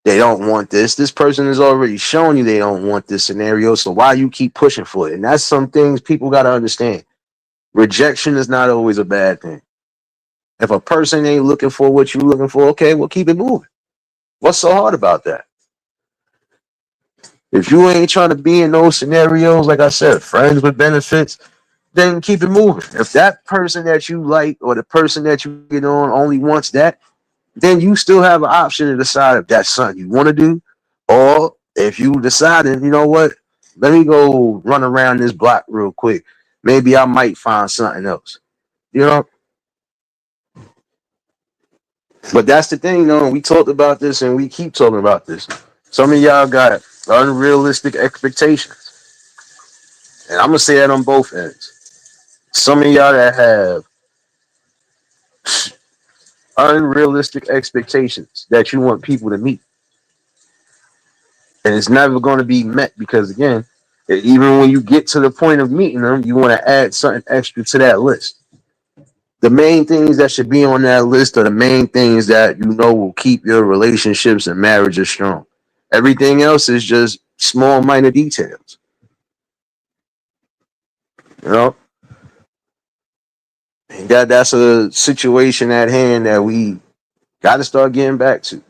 they don't want this. This person has already shown you they don't want this scenario. So why you keep pushing for it? And that's some things people gotta understand. Rejection is not always a bad thing. If a person ain't looking for what you're looking for, okay, well keep it moving. What's so hard about that? If you ain't trying to be in those scenarios, like I said, friends with benefits, then keep it moving. If that person that you like or the person that you get on only wants that, then you still have an option to decide if that's something you want to do, or if you decided, you know what, let me go run around this block real quick. Maybe I might find something else. You know, but that's the thing, though. We talked about this, and we keep talking about this. Some of y'all got unrealistic expectations, and I'm gonna say that on both ends. Some of y'all that have unrealistic expectations that you want people to meet, and it's never going to be met because again, even when you get to the point of meeting them, you want to add something extra to that list. The main things that should be on that list are the main things that you know will keep your relationships and marriages strong. Everything else is just small minor details. You know, and that's a situation at hand that we got to start getting back to.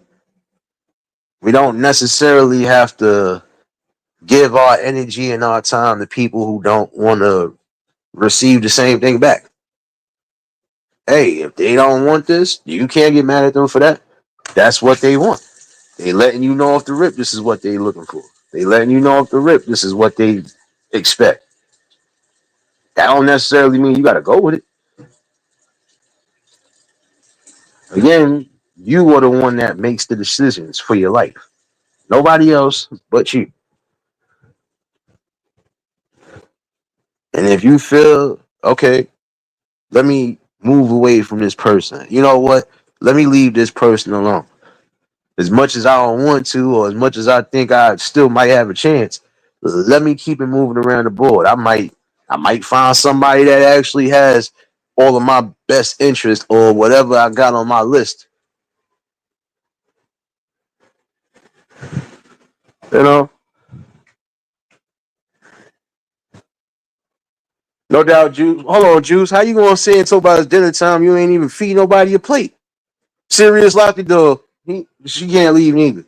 We don't necessarily have to give our energy and our time to people who don't want to receive the same thing back. Hey, if they don't want this, you can't get mad at them for that. That's what they want. They letting you know off the rip this is what they looking for. They letting you know off the rip this is what they expect. That don't necessarily mean you gotta go with it. Again, you are the one that makes the decisions for your life. Nobody else but you. And if you feel, okay, let me move away from this person. You know what? Let me leave this person alone. As much as I don't want to, or as much as I think I still might have a chance, let me keep it moving around the board. I might find somebody that actually has all of my best interest or whatever I got on my list. You know, no doubt, Juice. Hold on, Juice. How you gonna say until about it's dinner time you ain't even feed nobody a plate? Serious lock the door. She can't leave neither.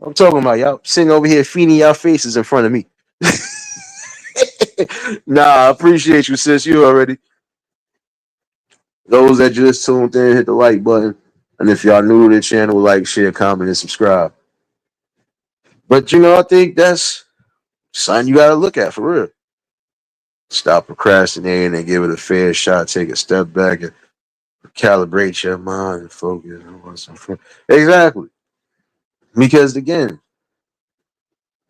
I'm talking about y'all sitting over here feeding y'all faces in front of me. Nah, I appreciate you, sis. You already. Those that just tuned in, hit the like button. And if y'all new to the channel, like, share, comment, and subscribe. But I think that's something you gotta look at for real. Stop procrastinating and give it a fair shot. Take a step back and calibrate your mind and focus on some fun. Exactly. Because again,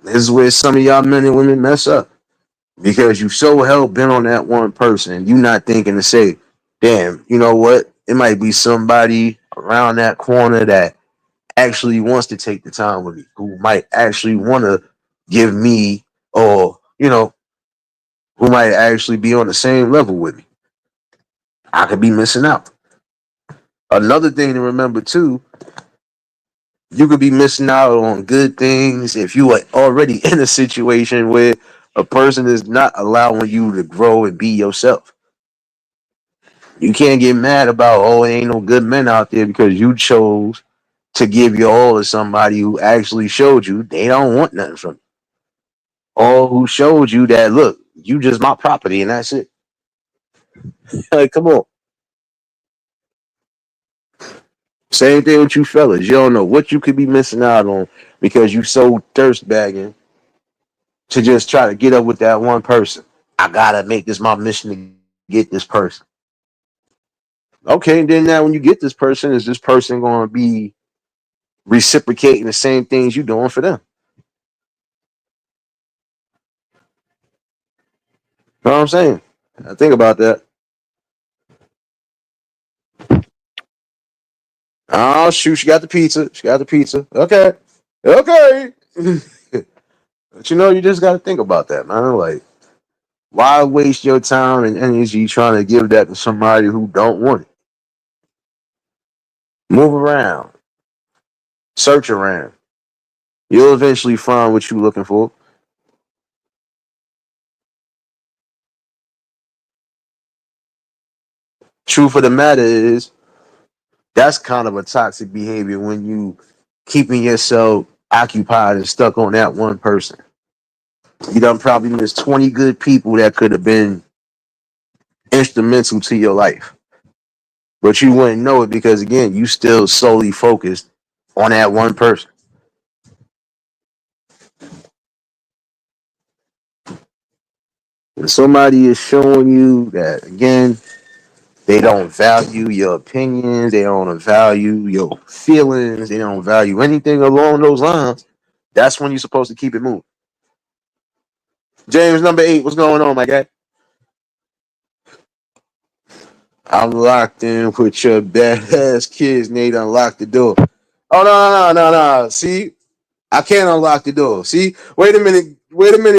this is where some of y'all men and women mess up. Because you so hell bent on that one person, you not thinking to say, damn, you know what? It might be somebody around that corner that actually wants to take the time with me, who might actually want to give me, or who might actually be on the same level with me. I could be missing out. Another thing to remember too, you could be missing out on good things if you are already in a situation where a person is not allowing you to grow and be yourself. You can't get mad about, oh, ain't no good men out there because you chose to give your all to somebody who actually showed you they don't want nothing from you. Or who showed you that, look, you just my property and that's it. Like, come on. Same thing with you fellas. You don't know what you could be missing out on because you so thirst bagging to just try to get up with that one person. I gotta make this my mission to get this person. Okay, and then now when you get this person, is this person going to be reciprocating the same things you doing for them? You know what I'm saying? I think about that. Oh shoot, she got the pizza. She got the pizza. Okay, okay. But you just got to think about that, man. Like, why waste your time and energy trying to give that to somebody who don't want it? Move around, search around. You'll eventually find what you're looking for. Truth of the matter is, that's kind of a toxic behavior when you keeping yourself occupied and stuck on that one person. You done probably missed 20 good people that could have been instrumental to your life. But you wouldn't know it because again, you still solely focused on that one person. When somebody is showing you that again, they don't value your opinions, they don't value your feelings, they don't value anything along those lines, that's when you're supposed to keep it moving. James number 8, what's going on, my guy? I'm locked in with your badass kids, and they unlock the door. Oh no. See, I can't unlock the door. See, wait a minute,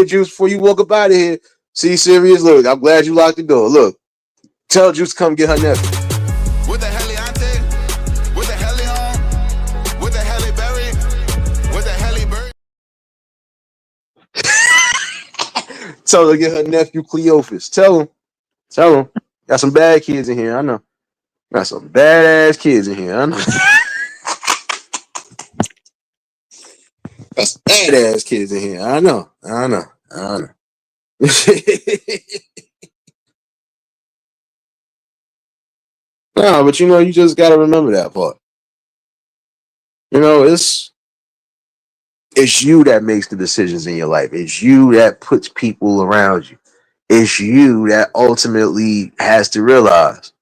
Juice, before you walk up out of here. See, serious, look, I'm glad you locked the door. Look, tell Juice to come get her nephew. What the hell auntie? What the hell on? What the hell berry? What the hell bird? Tell her to get her nephew Cleophas. Tell him. Got some bad kids in here, I know. Got some badass kids in here, I know. Got some badass kids in here, I know. No, but you just gotta remember that part. It's you that makes the decisions in your life. It's you that puts people around you. It's you that ultimately has to realize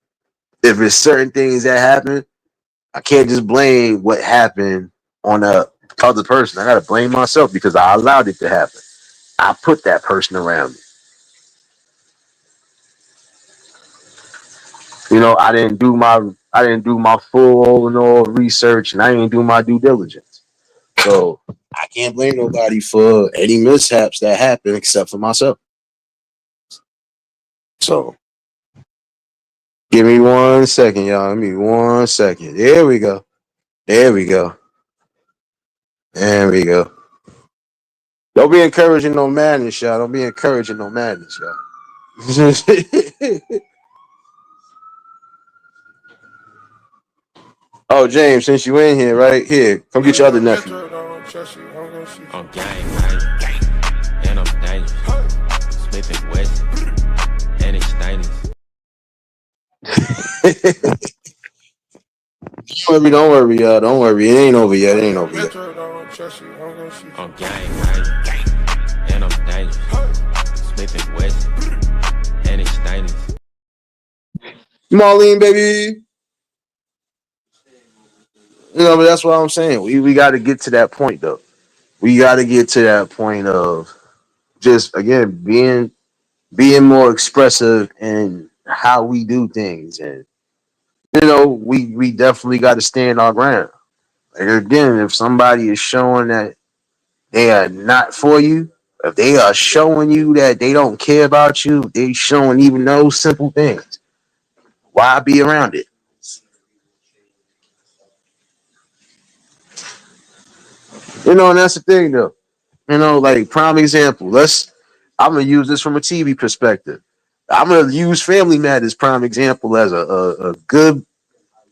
if there's certain things that happen, I can't just blame what happened on a other person. I gotta blame myself because I allowed it to happen. I put that person around me. I didn't do my full and all research and I didn't do my due diligence. So I can't blame nobody for any mishaps that happen except for myself. So give me 1 second, y'all. Give me 1 second. There we go. There we go. There we go. Don't be encouraging no madness, y'all. Don't be encouraging no madness, y'all. Oh, James, since you in here, right here, come get your other nephew. I'm gang, and I'm dangerous. Smith and West, and it's stainless. Don't worry, y'all. Don't worry. It ain't over yet. It ain't over yet. I'm gang, and I'm dangerous. Smith and West, and it's stainless. Marlene, baby. But that's what I'm saying. We got to get to that point, though. We got to get to that point of just again being more expressive in how we do things, and we definitely got to stand our ground. Like again, if somebody is showing that they are not for you, if they are showing you that they don't care about you, they showing even those simple things. Why be around it? And that's the thing though. Like prime example. I'm gonna use this from a TV perspective. I'm gonna use Family Matters prime example as a good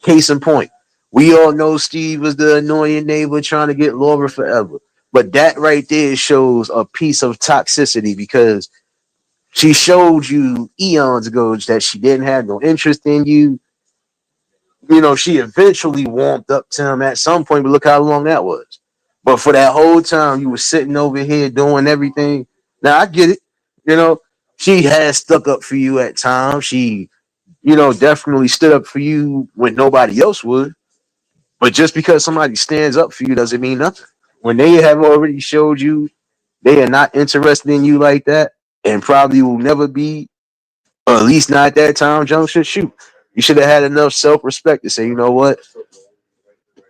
case in point. We all know Steve was the annoying neighbor trying to get Laura forever. But that right there shows a piece of toxicity because she showed you eons ago that she didn't have no interest in you. She eventually warmed up to him at some point, but look how long that was. But for that whole time, you were sitting over here doing everything. Now I get it. You know, she has stuck up for you at times. She, definitely stood up for you when nobody else would. But just because somebody stands up for you doesn't mean nothing. When they have already showed you they are not interested in you like that, and probably will never be, or at least not at that time junction, shoot. You should have had enough self respect to say, you know what?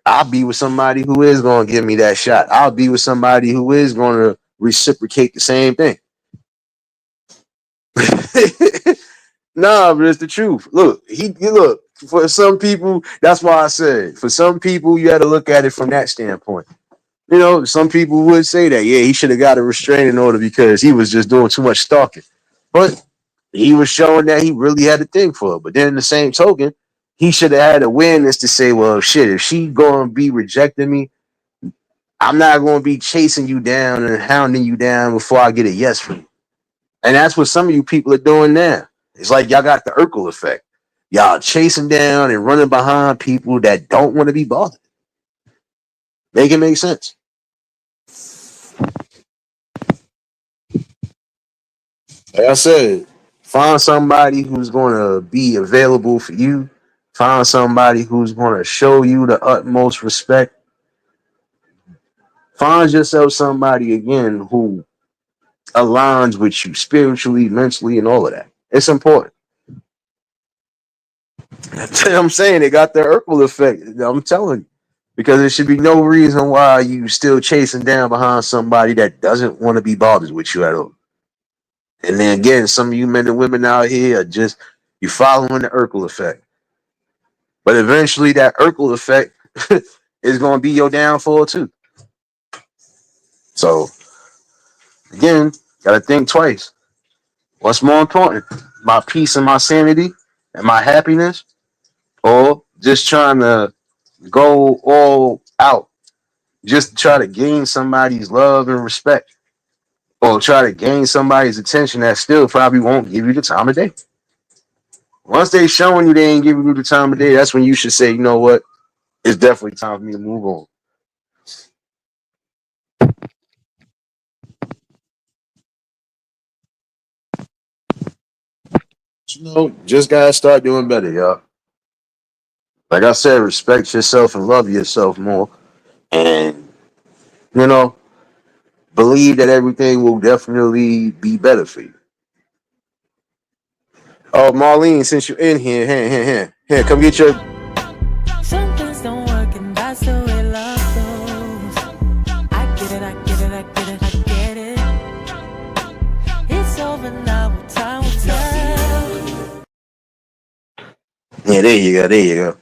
I'll be with somebody who is going to give me that shot. I'll be with somebody who is going to reciprocate the same thing. Nah, but it's the truth. Look, look, for some people, that's why I said, for some people, you had to look at it from that standpoint. Some people would say that, yeah, he should have got a restraining order because he was just doing too much stalking. But he was showing that he really had a thing for her. But then in the same token, he should have had awareness to say, well, shit, if she going to be rejecting me, I'm not going to be chasing you down and hounding you down before I get a yes from you. And that's what some of you people are doing now. It's like y'all got the Urkel effect. Y'all chasing down and running behind people that don't want to be bothered. Make it make sense. Like I said, find somebody who's going to be available for you. Find somebody who's going to show you the utmost respect. Find yourself somebody again who aligns with you spiritually, mentally, and all of that. It's important. I'm saying they got the Urkel effect. I'm telling you. Because there should be no reason why you still chasing down behind somebody that doesn't want to be bothered with you at all. And then again, some of you men and women out here are just you following the Urkel effect. But eventually that Urkel effect is gonna be your downfall too. So again, gotta think twice. What's more important? My peace and my sanity and my happiness, or just trying to go all out, just to try to gain somebody's love and respect, or try to gain somebody's attention that still probably won't give you the time of day. Once they showing you they ain't giving you the time of day, that's when you should say, you know what, it's definitely time for me to move on. Just gotta start doing better, y'all. Like I said, respect yourself and love yourself more, and you know, believe that everything will definitely be better for you. Oh, Marlene, since you're in here, come get your. Some things don't work, and that's the way love goes. I get it, I get it, I get it, I get it. It's over now, time will tell. Yeah, there you go.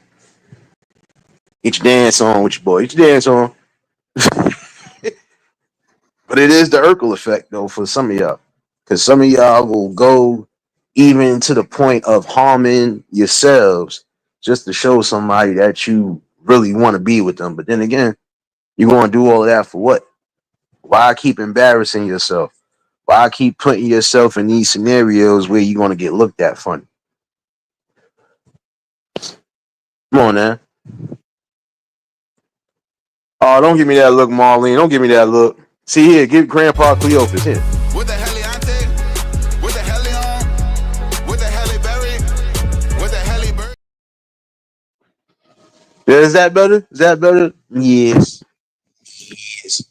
Get your dance on with your boy. Get your dance on. But it is the Urkel effect, though, for some of y'all. Because some of y'all will go even to the point of harming yourselves just to show somebody that you really want to be with them. But then again, you're going to do all of that for what? Why keep embarrassing yourself? Why keep putting yourself in these scenarios where you're going to get looked at funny? Come on, man. Oh, don't give me that look, Marlene. Don't give me that look. See here, give Grandpa Cleopas here. With the Heliante, with the Helion, with the Heli Berry, with the Heli Bird. Yeah, is that better? Is that better? Yes. Yes.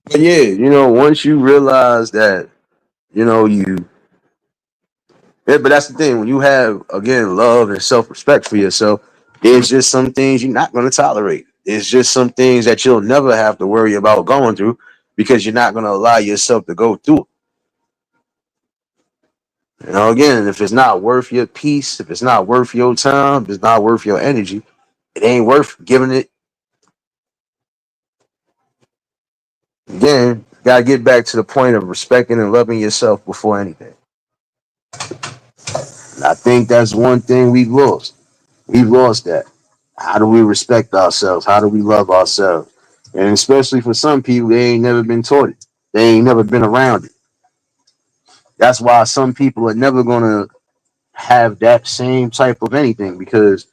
But yeah, once you realize that, you yeah, but that's the thing. When you have again love and self-respect for yourself, there's just some things you're not going to tolerate. There's just some things that you'll never have to worry about going through because you're not going to allow yourself to go through it. Again, if it's not worth your peace, if it's not worth your time, if it's not worth your energy, it ain't worth giving it. Again, gotta get back to the point of respecting and loving yourself before anything. And I think that's one thing we've lost. We've lost that. How do we respect ourselves? How do we love ourselves? And especially for some people, they ain't never been taught it. They ain't never been around it. That's why some people are never gonna have that same type of anything because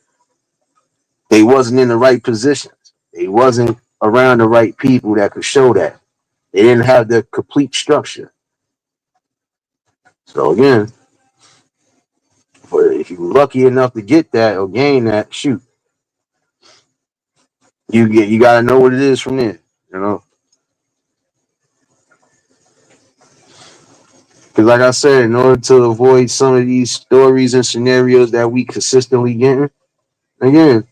they wasn't in the right positions. They wasn't around the right people that could show that. They didn't have the complete structure. So again, but if you're lucky enough to get that or gain that, shoot, you gotta know what it is from there. You know, because like I said, in order to avoid some of these stories and scenarios that we consistently getting, again,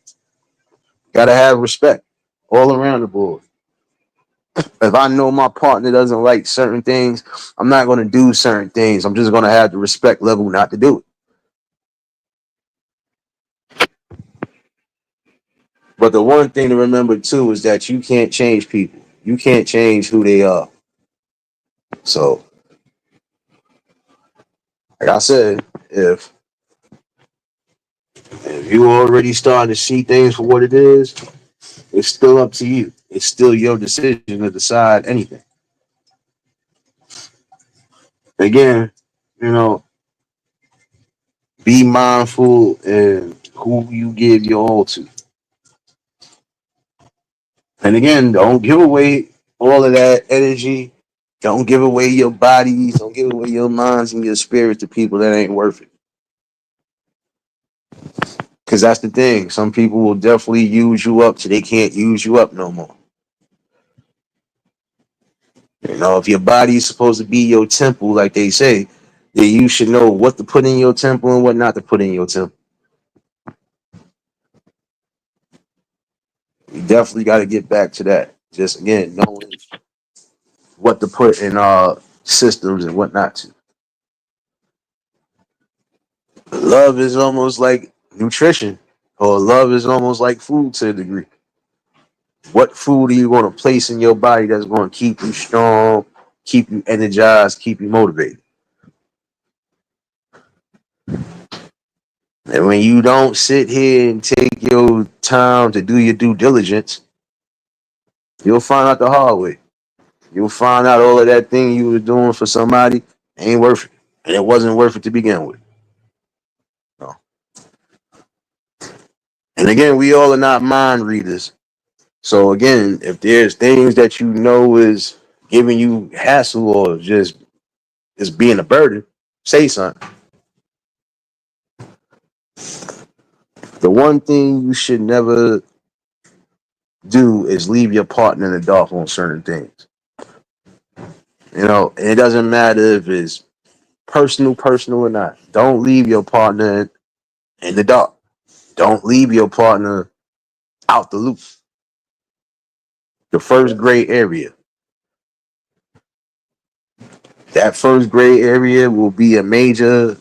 gotta have respect all around the board. If I know my partner doesn't like certain things, I'm not gonna do certain things. I'm just gonna have the respect level not to do it. But the one thing to remember too is that you can't change people. You can't change who they are. So, like I said, if you already starting to see things for what it is, it's still up to you. It's still your decision to decide anything. Again, you know, be mindful in who you give your all to. And again, don't give away all of that energy. Don't give away your bodies. Don't give away your minds and your spirit to people that ain't worth it. Because that's the thing. Some people will definitely use you up till they can't use you up no more. You know, if your body is supposed to be your temple, like they say, then you should know what to put in your temple and what not to put in your temple. You definitely got to get back to that. Just again, knowing what to put in systems and what not to. Love is almost like nutrition, or love is almost like food to a degree. What food are you going to place in your body that's going to keep you strong, keep you energized, keep you motivated? And when you don't sit here and take your time to do your due diligence, you'll find out the hard way. You'll find out all of that thing you were doing for somebody ain't worth it. And it wasn't worth it to begin with. No. And again, we all are not mind readers. So again, if there's things that you know is giving you hassle or just is being a burden, say something. The one thing you should never do is leave your partner in the dark on certain things. You know, and it doesn't matter if it's personal or not. Don't leave your partner in the dark. Don't leave your partner out the loop. The first gray area. That first gray area will be a major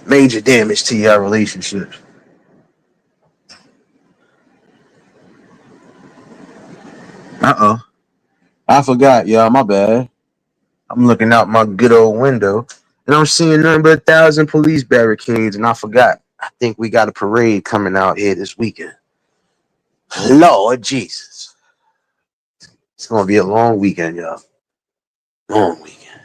damage to your relationship. I forgot, y'all. My bad. I'm looking out my good old window and I'm seeing nothing but 1,000 police barricades. And I forgot. I think we got a parade coming out here this weekend. Lord Jesus. It's going to be a long weekend, y'all. Long weekend.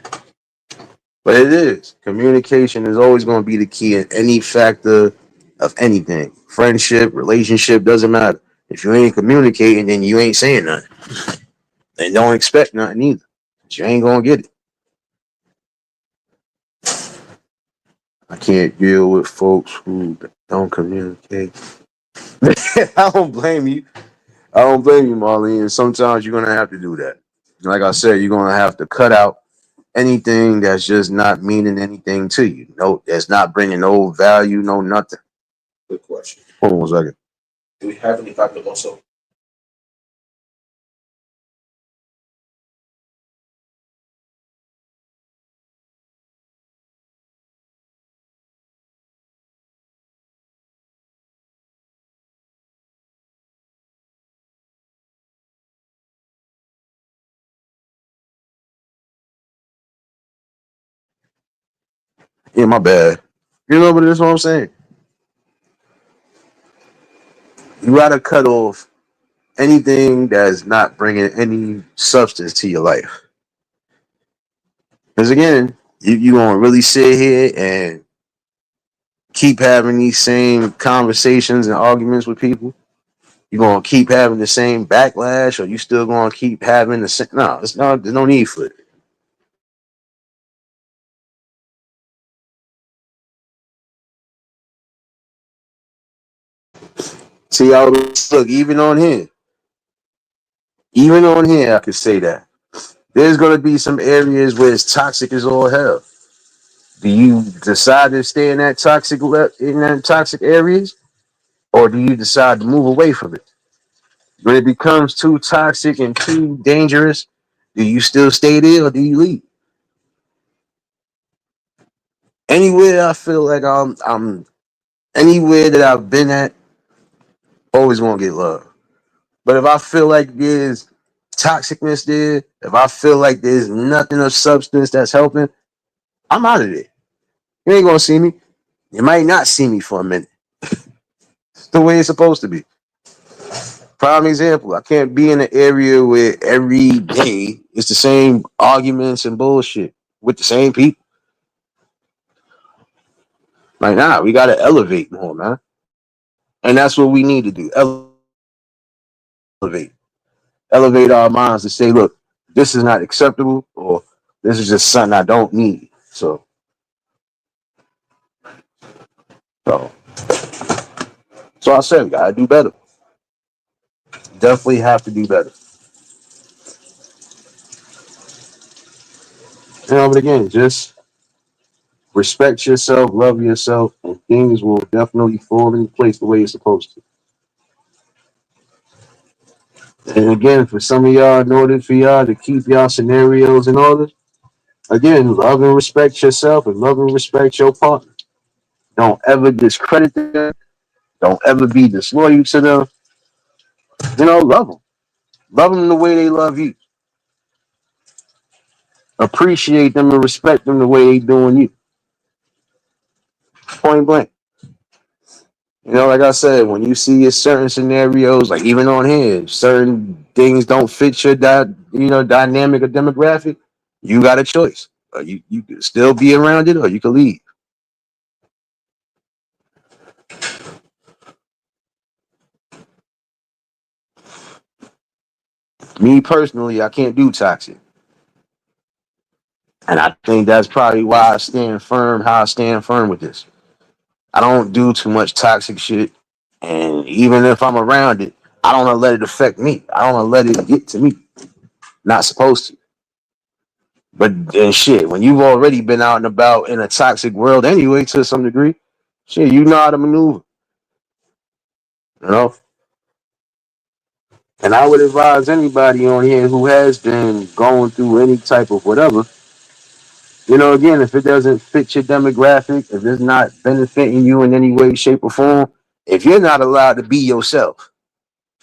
But it is. Communication is always going to be the key in any factor of anything. Friendship, relationship, doesn't matter. If you ain't communicating, then you ain't saying nothing. And don't expect nothing either. You ain't going to get it. I can't deal with folks who don't communicate. I don't blame you. I don't blame you, Marlene. Sometimes you're gonna have to do that. Like I said, you're gonna have to cut out anything that's just not meaning anything to you. No, that's not bringing no value, no nothing. Good question. Hold on 1 second. Do we have any factors also? Yeah, my bad. You know, but that's what I'm saying. You gotta cut off anything that's not bringing any substance to your life. Because again, you gonna really sit here and keep having these same conversations and arguments with people. You gonna keep having the same backlash, or you still gonna keep having the same? No, it's not. There's no need for it. See how look even on here, I could say that there's gonna be some areas where it's toxic as all hell. Do you decide to stay in that toxic areas, or do you decide to move away from it? When it becomes too toxic and too dangerous, do you still stay there or do you leave? Anywhere I feel like I'm anywhere that I've been at, always gonna get love. But if I feel like there's toxicness there, if I feel like there's nothing of substance that's helping, I'm out of there. You ain't gonna see me. You might not see me for a minute. It's the way it's supposed to be. Prime example, I can't be in an area where every day it's the same arguments and bullshit with the same people. Like, nah, we gotta elevate more, man. And that's what we need to do. Elevate. Elevate our minds to say, look, this is not acceptable, or this is just something I don't need. So, so I said, we gotta do better. Definitely have to do better. But again, just respect yourself, love yourself, and things will definitely fall into place the way it's supposed to. And again, for some of y'all, in order for y'all to keep y'all scenarios in order, again, love and respect yourself and love and respect your partner. Don't ever discredit them. Don't ever be disloyal to them. Love them. Love them the way they love you. Appreciate them and respect them the way they doing you. Point blank. Like I said, when you see certain scenarios, like even on here, certain things don't fit your dynamic or demographic, you got a choice. You can still be around it, or you can leave. Me personally, I can't do toxic, and I think that's probably why I stand firm. How I stand firm with this. I don't do too much toxic shit, and even if I'm around it, I don't want to let it affect me. I don't want to let it get to me. Not supposed to. But then shit, when you've already been out and about in a toxic world anyway, to some degree, shit, you know how to maneuver, you know? And I would advise anybody on here who has been going through any type of whatever, again, if it doesn't fit your demographic, if it's not benefiting you in any way, shape, or form, if you're not allowed to be yourself,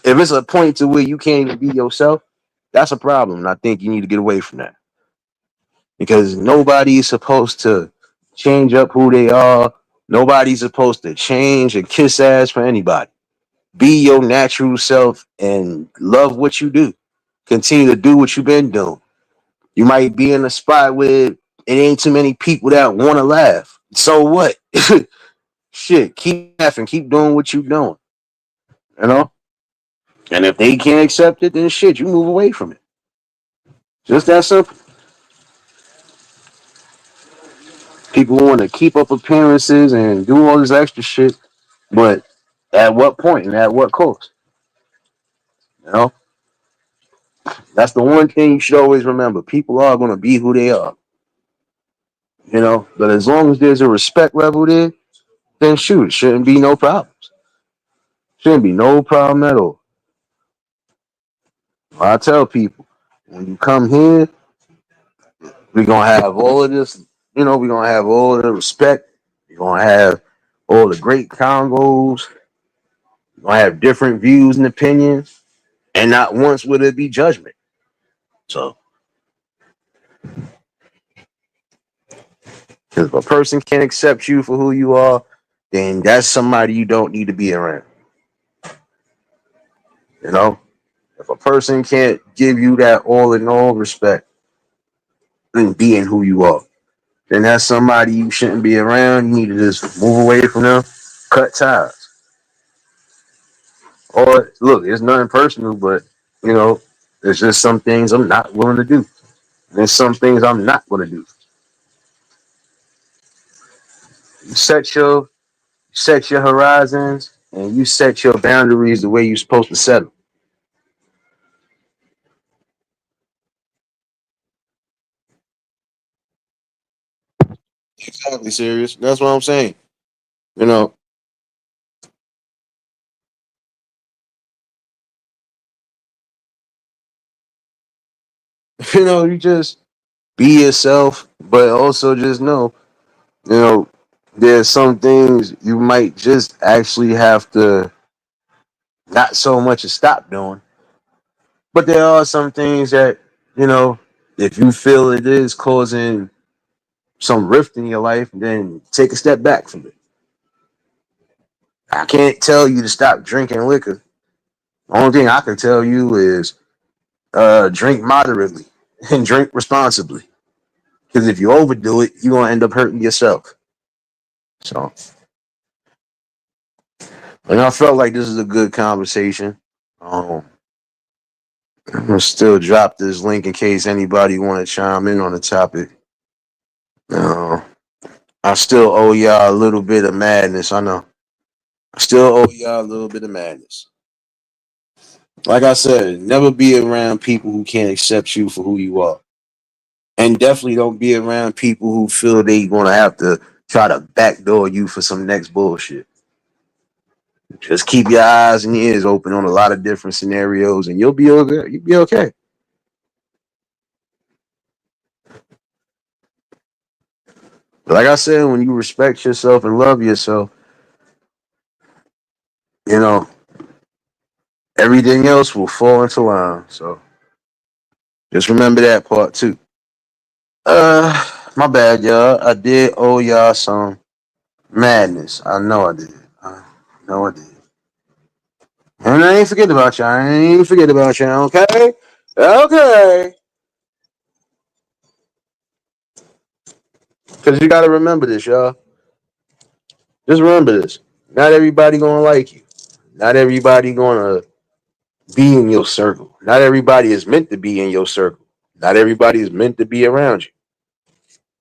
if it's a point to where you can't even be yourself, that's a problem. And I think you need to get away from that. Because nobody is supposed to change up who they are. Nobody's supposed to change and kiss ass for anybody. Be your natural self and love what you do. Continue to do what you've been doing. You might be in a spot where it ain't too many people that want to laugh. So what? Shit, keep laughing. Keep doing what you're doing. You know? And if they can't accept it, then shit, you move away from it. Just that simple. People want to keep up appearances and do all this extra shit, but at what point and at what cost? You know, that's the one thing you should always remember. People are going to be who they are. But as long as there's a respect level there, then shoot, it shouldn't be no problems. Shouldn't be no problem at all. I tell people, when you come here, we're gonna have all of this. We're gonna have all of the respect. We're gonna have all the great combos. We're gonna have different views and opinions, and not once would it be judgment. So, if a person can't accept you for who you are, then that's somebody you don't need to be around. You know, if a person can't give you that all in all respect and being who you are, then that's somebody you shouldn't be around. You need to just move away from them, cut ties. Or look, it's nothing personal, but you know, there's just some things I'm not willing to do. There's some things I'm not going to do. You set your horizons and you set your boundaries the way you're supposed to set them. Exactly, serious. That's what I'm saying. You know, you just be yourself, but also just know, you know, there's some things you might just actually have to not so much as stop doing. But there are some things that, you know, if you feel it is causing some rift in your life, then take a step back from it. I can't tell you to stop drinking liquor. The only thing I can tell you is drink moderately and drink responsibly. Because if you overdo it, you're gonna end up hurting yourself. So, and I felt like this is a good conversation. Um, I'm gonna still drop this link in case anybody want to chime in on the topic. Uh, I still owe y'all a little bit of madness. I know. I still owe y'all a little bit of madness. Like I said, never be around people who can't accept you for who you are. And definitely don't be around people who feel they gonna have to try to backdoor you for some next bullshit. Just keep your eyes and ears open on a lot of different scenarios and you'll be okay. You'll be okay. But like I said, when you respect yourself and love yourself, you know, everything else will fall into line. So just remember that part too. My bad, y'all. I did owe y'all some madness. I know I did. I know I did. And I ain't forget about y'all. I ain't forget about y'all, okay? Okay. Because you got to remember this, y'all. Just remember this. Not everybody going to like you. Not everybody going to be in your circle. Not everybody is meant to be in your circle. Not everybody is meant to be around you.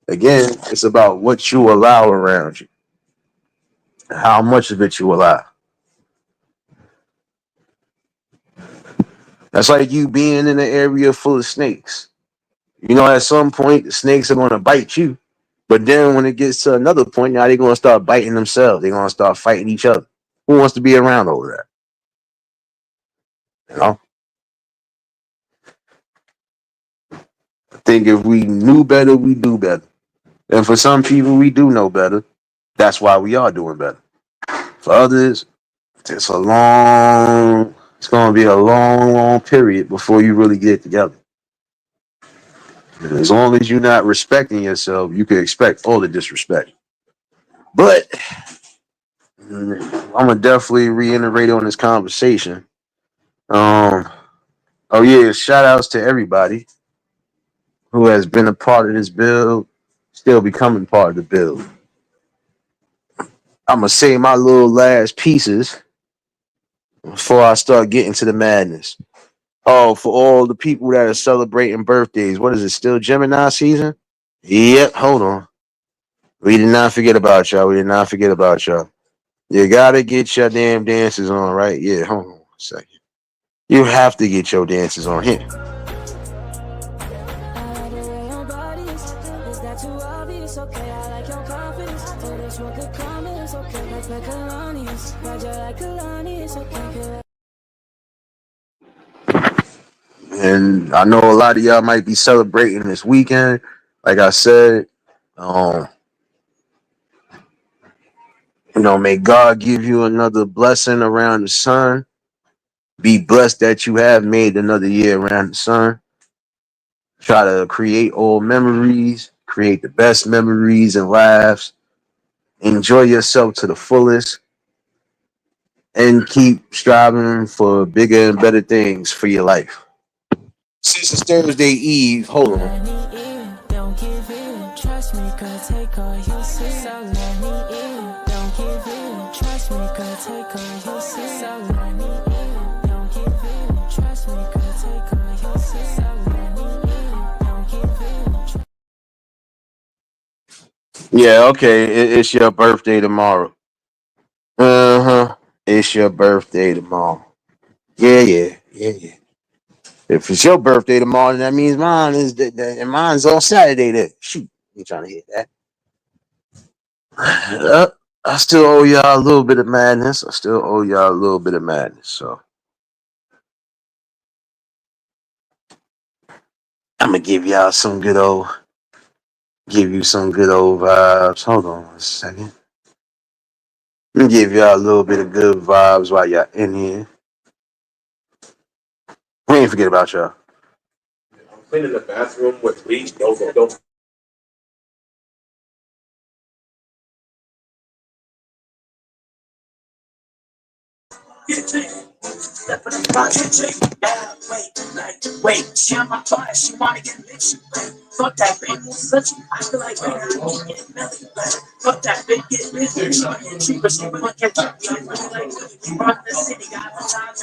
Again, it's about what you allow around you. How much of it you allow. That's like you being in an area full of snakes. You know, at some point, the snakes are going to bite you. But then when it gets to another point, now they're going to start biting themselves. They're going to start fighting each other. Who wants to be around all that? You know? I think if we knew better, we do better. And for some people, we do know better. That's why we are doing better. For others, it's going to be a long, long period before you really get it together. And as long as you're not respecting yourself, you can expect all the disrespect. But I'm going to definitely reiterate on this conversation. Oh yeah, shout outs to everybody who has been a part of this build, still becoming part of the build. I'm gonna say my little last pieces before I start getting to the madness. Oh, for all the people that are celebrating birthdays, what is it? Still Gemini season? Yep. Hold on. We did not forget about y'all. We did not forget about y'all. You gotta get your damn dances on, right? Yeah. Hold on a second. You have to get your dances on here. And I know a lot of y'all might be celebrating this weekend. Like I said, may God give you another blessing around the sun. Be blessed that you have made another year around the sun. Try to create old memories, create the best memories and laughs. Enjoy yourself to the fullest and keep striving for bigger and better things for your life. Since it's Thursday Eve, hold on. Don't give in, trust me, cause take all you see. So let me in, don't give in, trust me, cause take all you see. So let me in. Yeah, okay. It's your birthday tomorrow. Uh huh. It's your birthday tomorrow. Yeah. If it's your birthday tomorrow, then that means mine is and mine's on Saturday. Then shoot, you trying to hit that? I still owe y'all a little bit of madness. I still owe y'all a little bit of madness. So I'm gonna give you some good old vibes. Hold on a second. Let me give y'all a little bit of good vibes while y'all in here. We ain't forget about y'all. I'm cleaning the bathroom with bleach. Don't. Wait, she on my car, she wanna get lit. Fuck that baby, such I feel like wait, I can't get melly. Fuck that bitch, get busy. She get cheaper, she wanna catch up. She really like you run the city, got no time to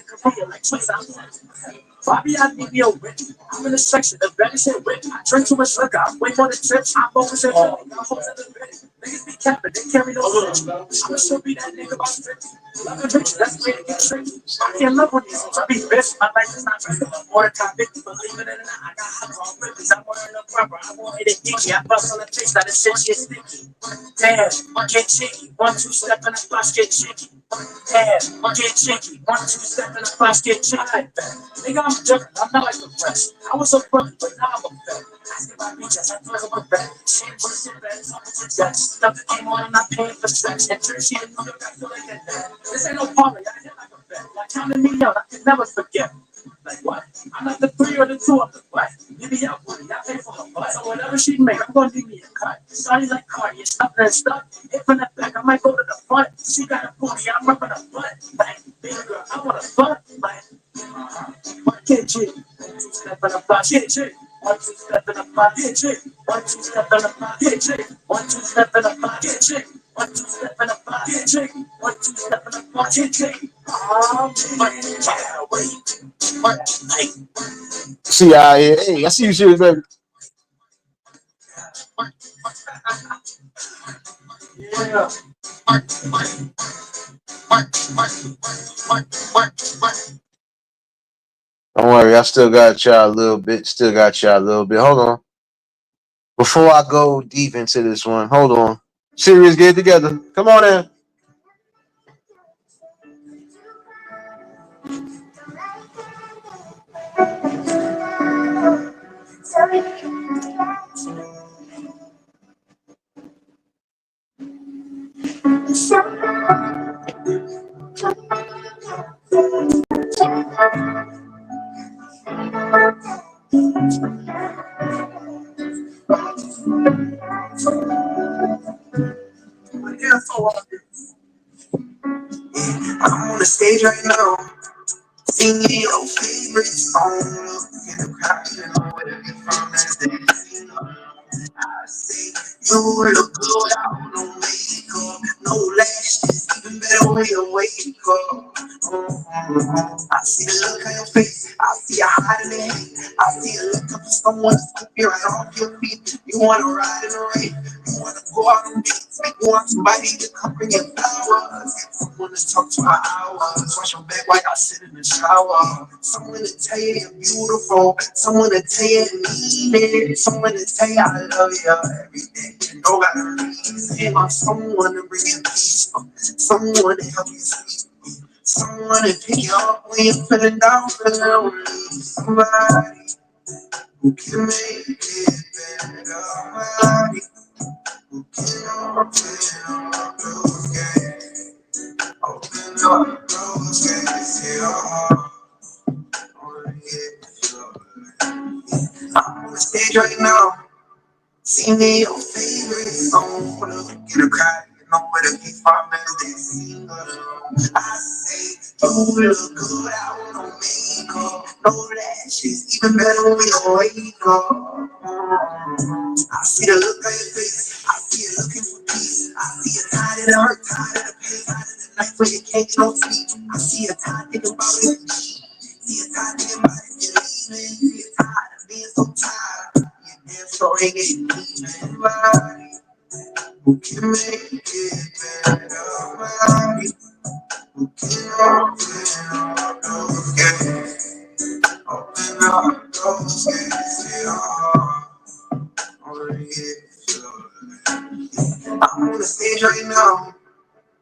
Korea, like twins outside. Bobby, I need me a rich. I'm in the section, the better shit rich. I drink too much liquor, I'm way more than trips. I'm always at home, y'all hoes at the bed. Niggas be capping, they carry no switch. I'ma still be that nigga about 50. Love and rich, that's the way to get tricky. I can't love with these, I be best. My life is not tricky. More than top 50, believe it or not, I got hot on ribbons. I want it up proper, I want it dinky. I bust on the face, now this shit is sticky. Damn, get cheeky. 1, 2 step in the box, get cheeky. Damn, get cheeky. 1, 2 step in the box, get cheeky. Nigga, I'm different. I'm not like the rest. I was a brother, but now I'm a vet. Asking my bitches, I feel like I'm a vet. She ain't put it bed, so I'm a jet. Stuff that came on, I'm not paying for sex. And she didn't know that I feel like that. This ain't no party, I hit like a vet. Like counting me out, I can never forget. Like what? I'm not the 3 or the 2 of the what? Give me out money, I pay for her butt. So whatever she make, I'm gonna give me a cut. Sorry like Cardi, stuff that stuff. Hit from the back, I might go to the front. She got a booty, I'm ripping a butt. Like, big girl, I want a butt. Like, get you. 1, 2 step in the box, get you. 1, 2 step in the box, get you. 1, 2 step in the box, get you. 1, 2 step in the box, get you. 1, 2 step in the box, get you. 1, 2 step in the box, get you. See y'all here. Hey, I see you, serious baby. Yeah. Don't worry, I still got y'all a little bit. Still got y'all a little bit. Hold on. Before I go deep into this one, hold on. Serious, get it together. Come on in. I'm on the stage right now, singing your favorite song. In the crowd, you know where to be from as they sing. I say you look good out, no makeup, no lashes, even better when you wake up. I see the look on your face, I see you hiding it. I see you looking for someone to scoop you right off your feet. You wanna ride in the rain, you wanna go out on dates, you want somebody to come bring you flowers, someone to talk to for hours, wash your back while I sit in the shower, someone to tell you you're beautiful, someone to tell you you need it, someone to tell you I love you every day. No matter reason, or someone to bring you peace, someone to help you sleep, someone to pick you up when you're feeling down, feeling lonely, somebody who can make it better, somebody who can open up those gates, open up those gates, yeah. I'm on the stage right now. Sing me your favorite song. Get a cry, you know where to be from as they sing along. I say, you look good out, no makeup, no lashes, even better when you wake up. I see the look on your face, I see you looking for peace. I see you tired of the hurt, tired of the pain, tired of the night where you can't get no sleep. I see you tired thinking about it. See you tired thinking about it, you're leaving. See you tired of being so tired. So he ain't anybody who can make it better. Nobody who can open up those gates. Open up those gates, yeah. Only if you're I'm on the stage right now.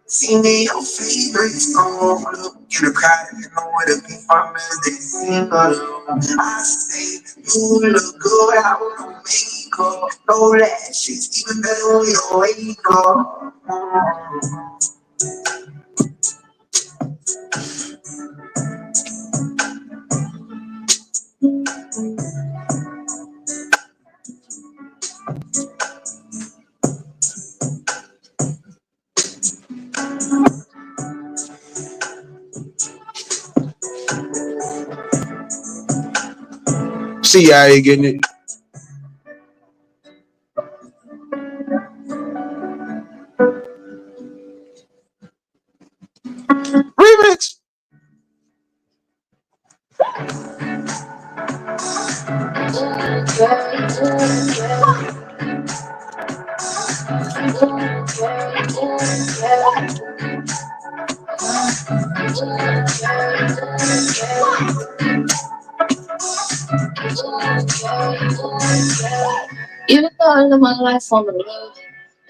Singing your favorite song. Look in the crowd, you know what it be from as they sing along. I say, you look good out on makeup. No lashes, even better when you wake up. See how you getting it. Remix. Even though I live my life on the road,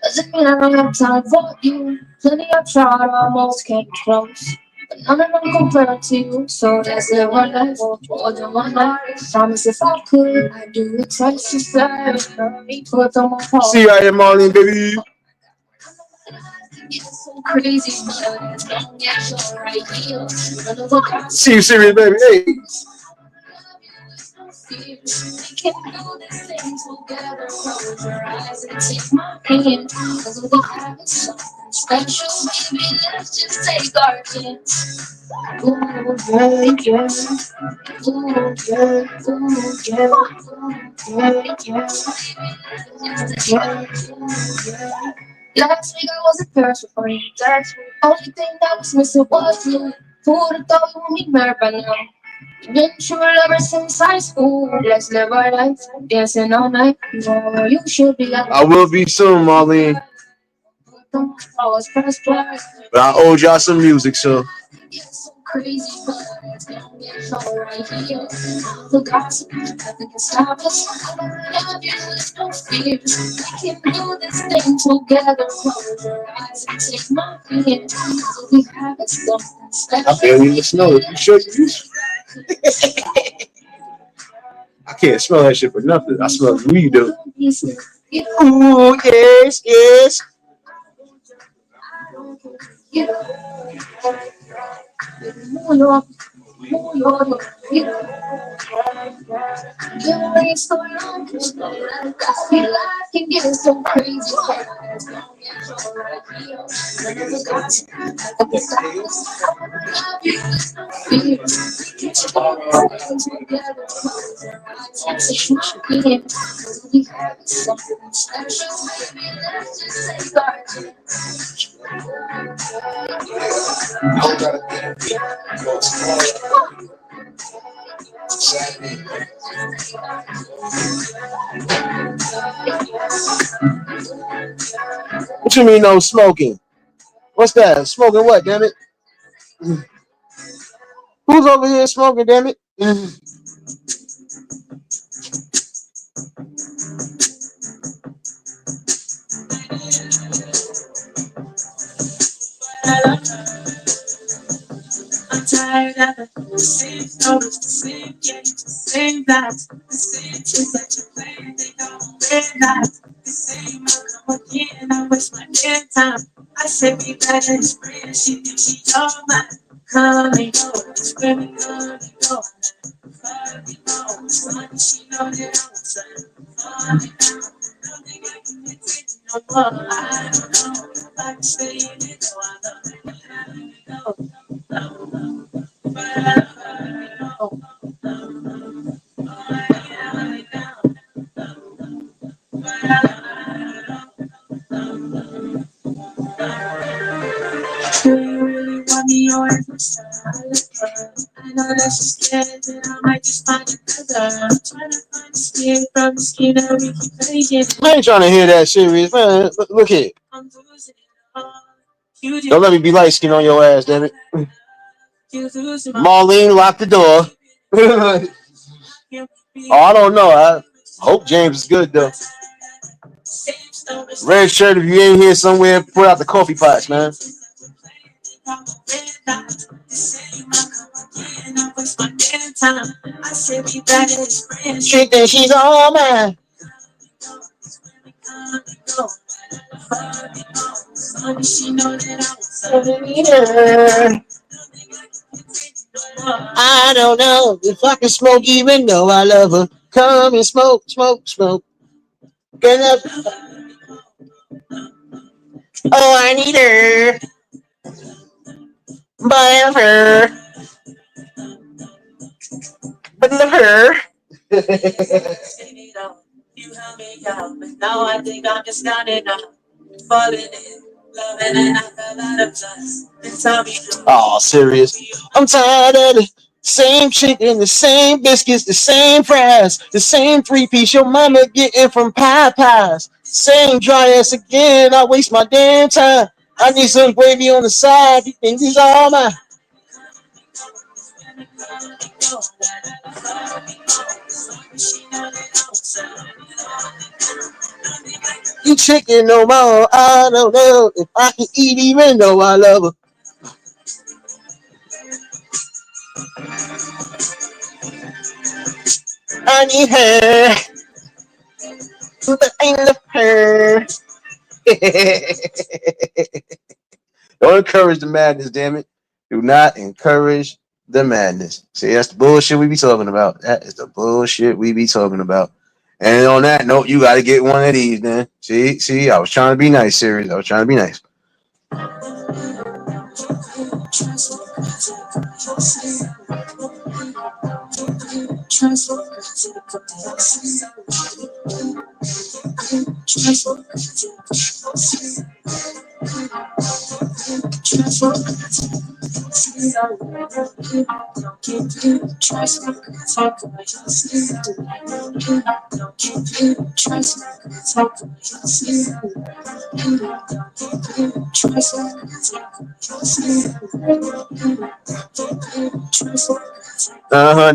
doesn't mean I don't have time for you. Plenty I've tried, almost came close. But none of them compare to you. So let's live our life more than one night. Promise if I could, I'd do it twice as fast. Put on my heart. See how you Marlene, baby. It's so crazy, but it's gonna get you right here. None of the guys See you serious, baby. Hey. we can do this thing together. Close your eyes and take my hand. Cause we have something special. Maybe let's just take our chance. Ooh, yeah, yeah. Ooh, yeah, ooh, yeah. Ooh, yeah, yeah. Last week I was in Paris for you. That's the only thing that was missing was you. Who would've thought we would be married by now? Been true ever since high school. Let's live our life, dancing all night. No, you should be like I will be soon, Marlene. But I owed y'all some music, so it's so crazy, but it's gonna get so right here. The gossip, nothing can stop us. I love you with no fears. We can do this thing together. Close your eyes and take my hand. We have something I special. barely even smell it. You sure you? I can't smell that shit for nothing. I smell weed though. Ooh, yes, yes. It's so long, I feel like I can get so crazy. We have something special. Maybe let's just say our What you mean no smoking? What's that? Smoking what, damn it? Who's over here smoking, damn it? I'm tired of the same stories, the same games, the same lies, the same tricks that you play. They don't realize the same will come again. I waste my damn time. I said be better than friend. She thinks she all mine. Come and go, screaming, come and go. Fuck me, no, son. She know that I'm a son. Fuck me now. Don't think I can get it no more. I don't know if I can stay in it. No, I love it. I don't even know. Do you really want me or is my style? I know that she's scared that I might just find another. I'm trying to find the skin from the skin that we keep playing. I ain't trying to hear that serious, man. Look here. I'm losing it all. You Don't let me be light skin on your ass, damn it. you losing my Marlene, lock the door. Oh, I don't know. I hope James is good though. Red shirt, if you ain't here somewhere, put out the coffee pots, man. She thinks she's all mine. I don't know if I can smoke even though I love her. Come and smoke, smoke, smoke. Get up. Oh, I need her. But I love her. But I love her. You held me out, but now I think I'm just not enough. Falling in, loving, and I fell out of trust. And tell me, Oh, serious. I'm tired of the same chicken, the same biscuits, the same fries, the same 3-piece your mama getting from Popeyes. Same dry ass again. I waste my damn time. I need some gravy on the side. You think these all mine? You chicken no more. I don't know if I can eat even though I love her. I need her, but I love her. Don't encourage the madness, damn it. Do not encourage the madness. See, that's the bullshit we be talking about. That is the bullshit we be talking about. And on that note, you got to get one of these, man. See, I was trying to be nice, serious. I was trying to be nice.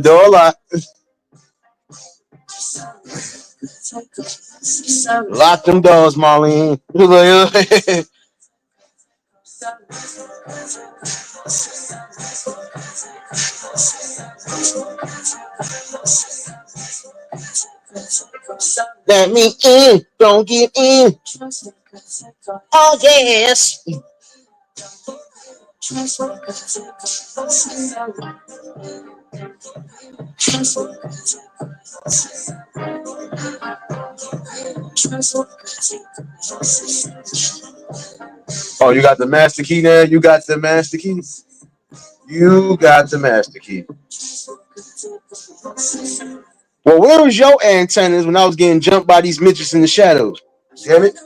Door a lot. Lock them doors, Marlene. Let me in. Don't get in. Oh, yes. Oh, you got the master key now? You got the master key? You got the master key. Well, where was your antennas when I was getting jumped by these midgets in the shadows? Damn it.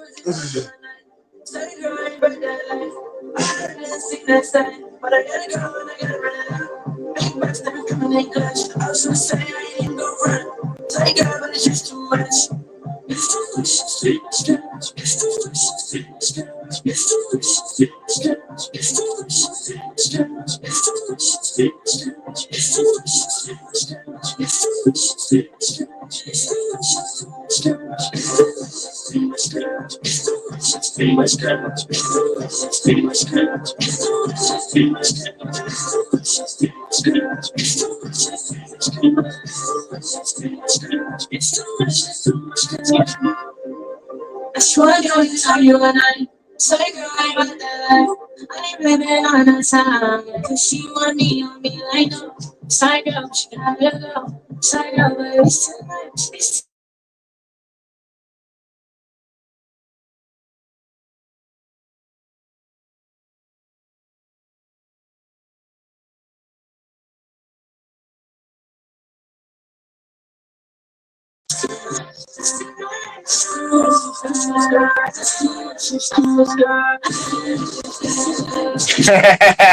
I swear to tell you and I say girl, I want that life. I ain't living on a time. Cause she want me on me like no. Side girl, she gotta go. Side girl, but it's too much.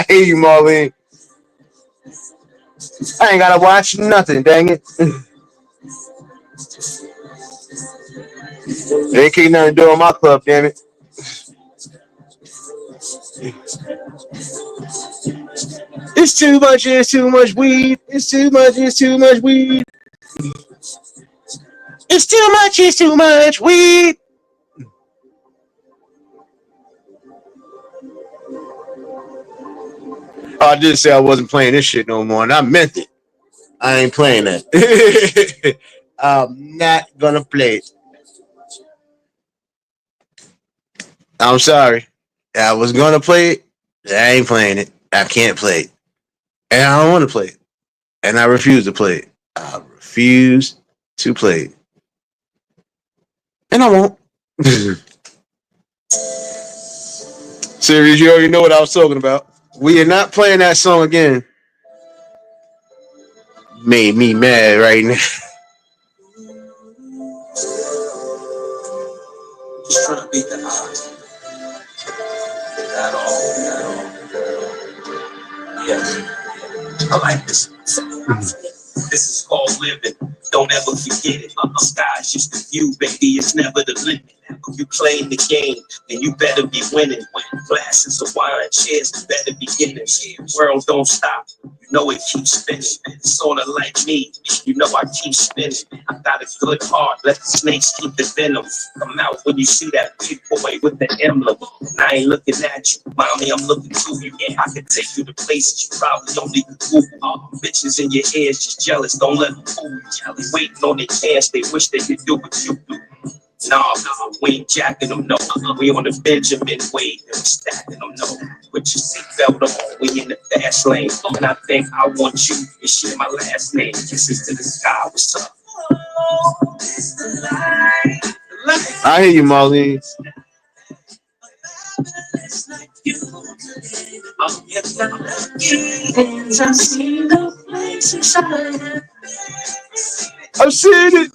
Hey, Marlene. I ain't gotta watch nothing, dang it. They ain't kicking nothing to do in my club, damn it. It's too much weed. It's too much weed. It's too much weed. Oh, I did say I wasn't playing this shit no more, and I meant it. I ain't playing that. I'm not gonna play it. I'm sorry. I was gonna play it. I ain't playing it. I can't play it. And I don't want to play it. And I refuse to play it. I refuse to play it. And I won't. Serious, you already know what I was talking about. We are not playing that song again. Made me mad right now. Just trying to beat the odds. Not all. Yeah. I like this. This is called living. Don't ever forget it. Sky's just the view, baby. It's never the limit. You playing the game, and you better be winning. Glasses of wine, cheers, better be getting. World don't stop. You know it keeps spinning. Sorta like me. You know I keep spinning. I got a good heart. Let the snakes keep the venom. Come out when you see that big boy with the emblem. And I ain't looking at you, mommy. I'm looking to you. Yeah, I can take you to places you probably don't even Google. Bitches in your ears just jealous. Don't let them fool you. Waiting on their chance. They wish they could do what you do. Nah, we ain't jacking them, no. We on the Benjamin Wade, and we stacking them, no. Put your seatbelt on, we in the fast lane. And I think I want you to share my last name. Kisses to the sky, what's up? I hear you, Marlene. I've seen it.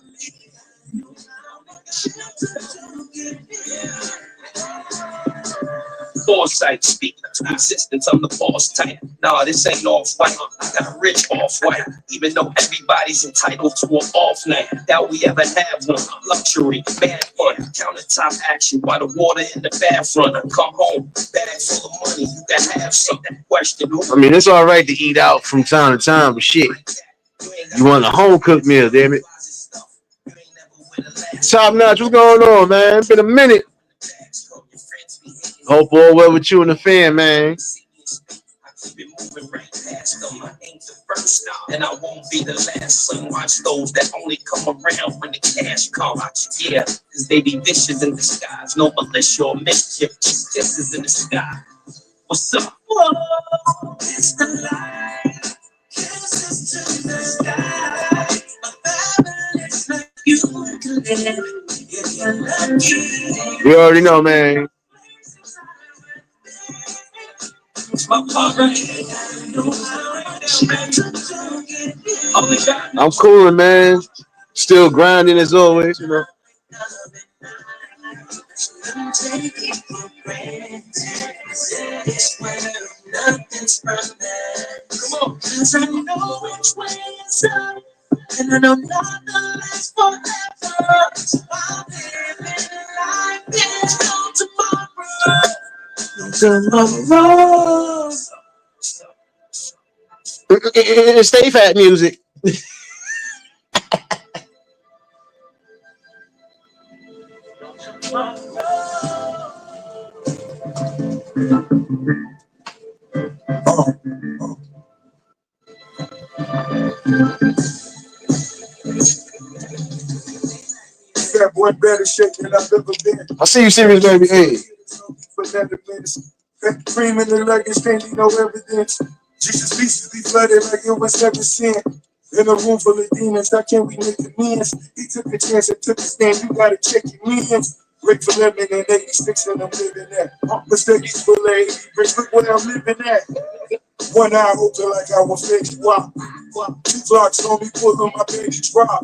Foresight speak, existence, I'm the boss type. Nah, this ain't off-white, I got a rich off-white. Even though everybody's entitled to an off night, that we ever have one. Luxury, bad fun, countertop action while the water in the bathroom. I come home, bag full of money, you can have something. Question who? I mean, it's all right to eat out from time to time, but shit, you want a home cooked meal, damn it. Top notch, what's going on, man? It's been a minute. Hope all well with you and the fam, man. And I won't be the last. So watch those that only come around when the cash comes. Yeah, cause they be vicious in disguise. No militia or mischief, just kisses in the sky. What's up? Whoa, it's the light. Kisses to the sky. You You already know, man. I'm cooling, man. Still grinding as always, you know. Come on, 'cause I know which way it's up, and I know nothing lasts forever. So I'm living life, there's no tomorrow. Stay fat music. That boy better shake than I've ever been. I see you serious, baby. Hey. Cream in the luggage, can't leave no evidence. Jesus pieces be flooded like it was never sin. In a room full of demons, how can we make amends? He took a chance and took a stand, you gotta check your means. Break for lemon and 86 and I'm living at. Mistakes for 80 bricks, look where I'm living at. One eye open like I was fake wop. 2 blocks on me, pull on my baby drop.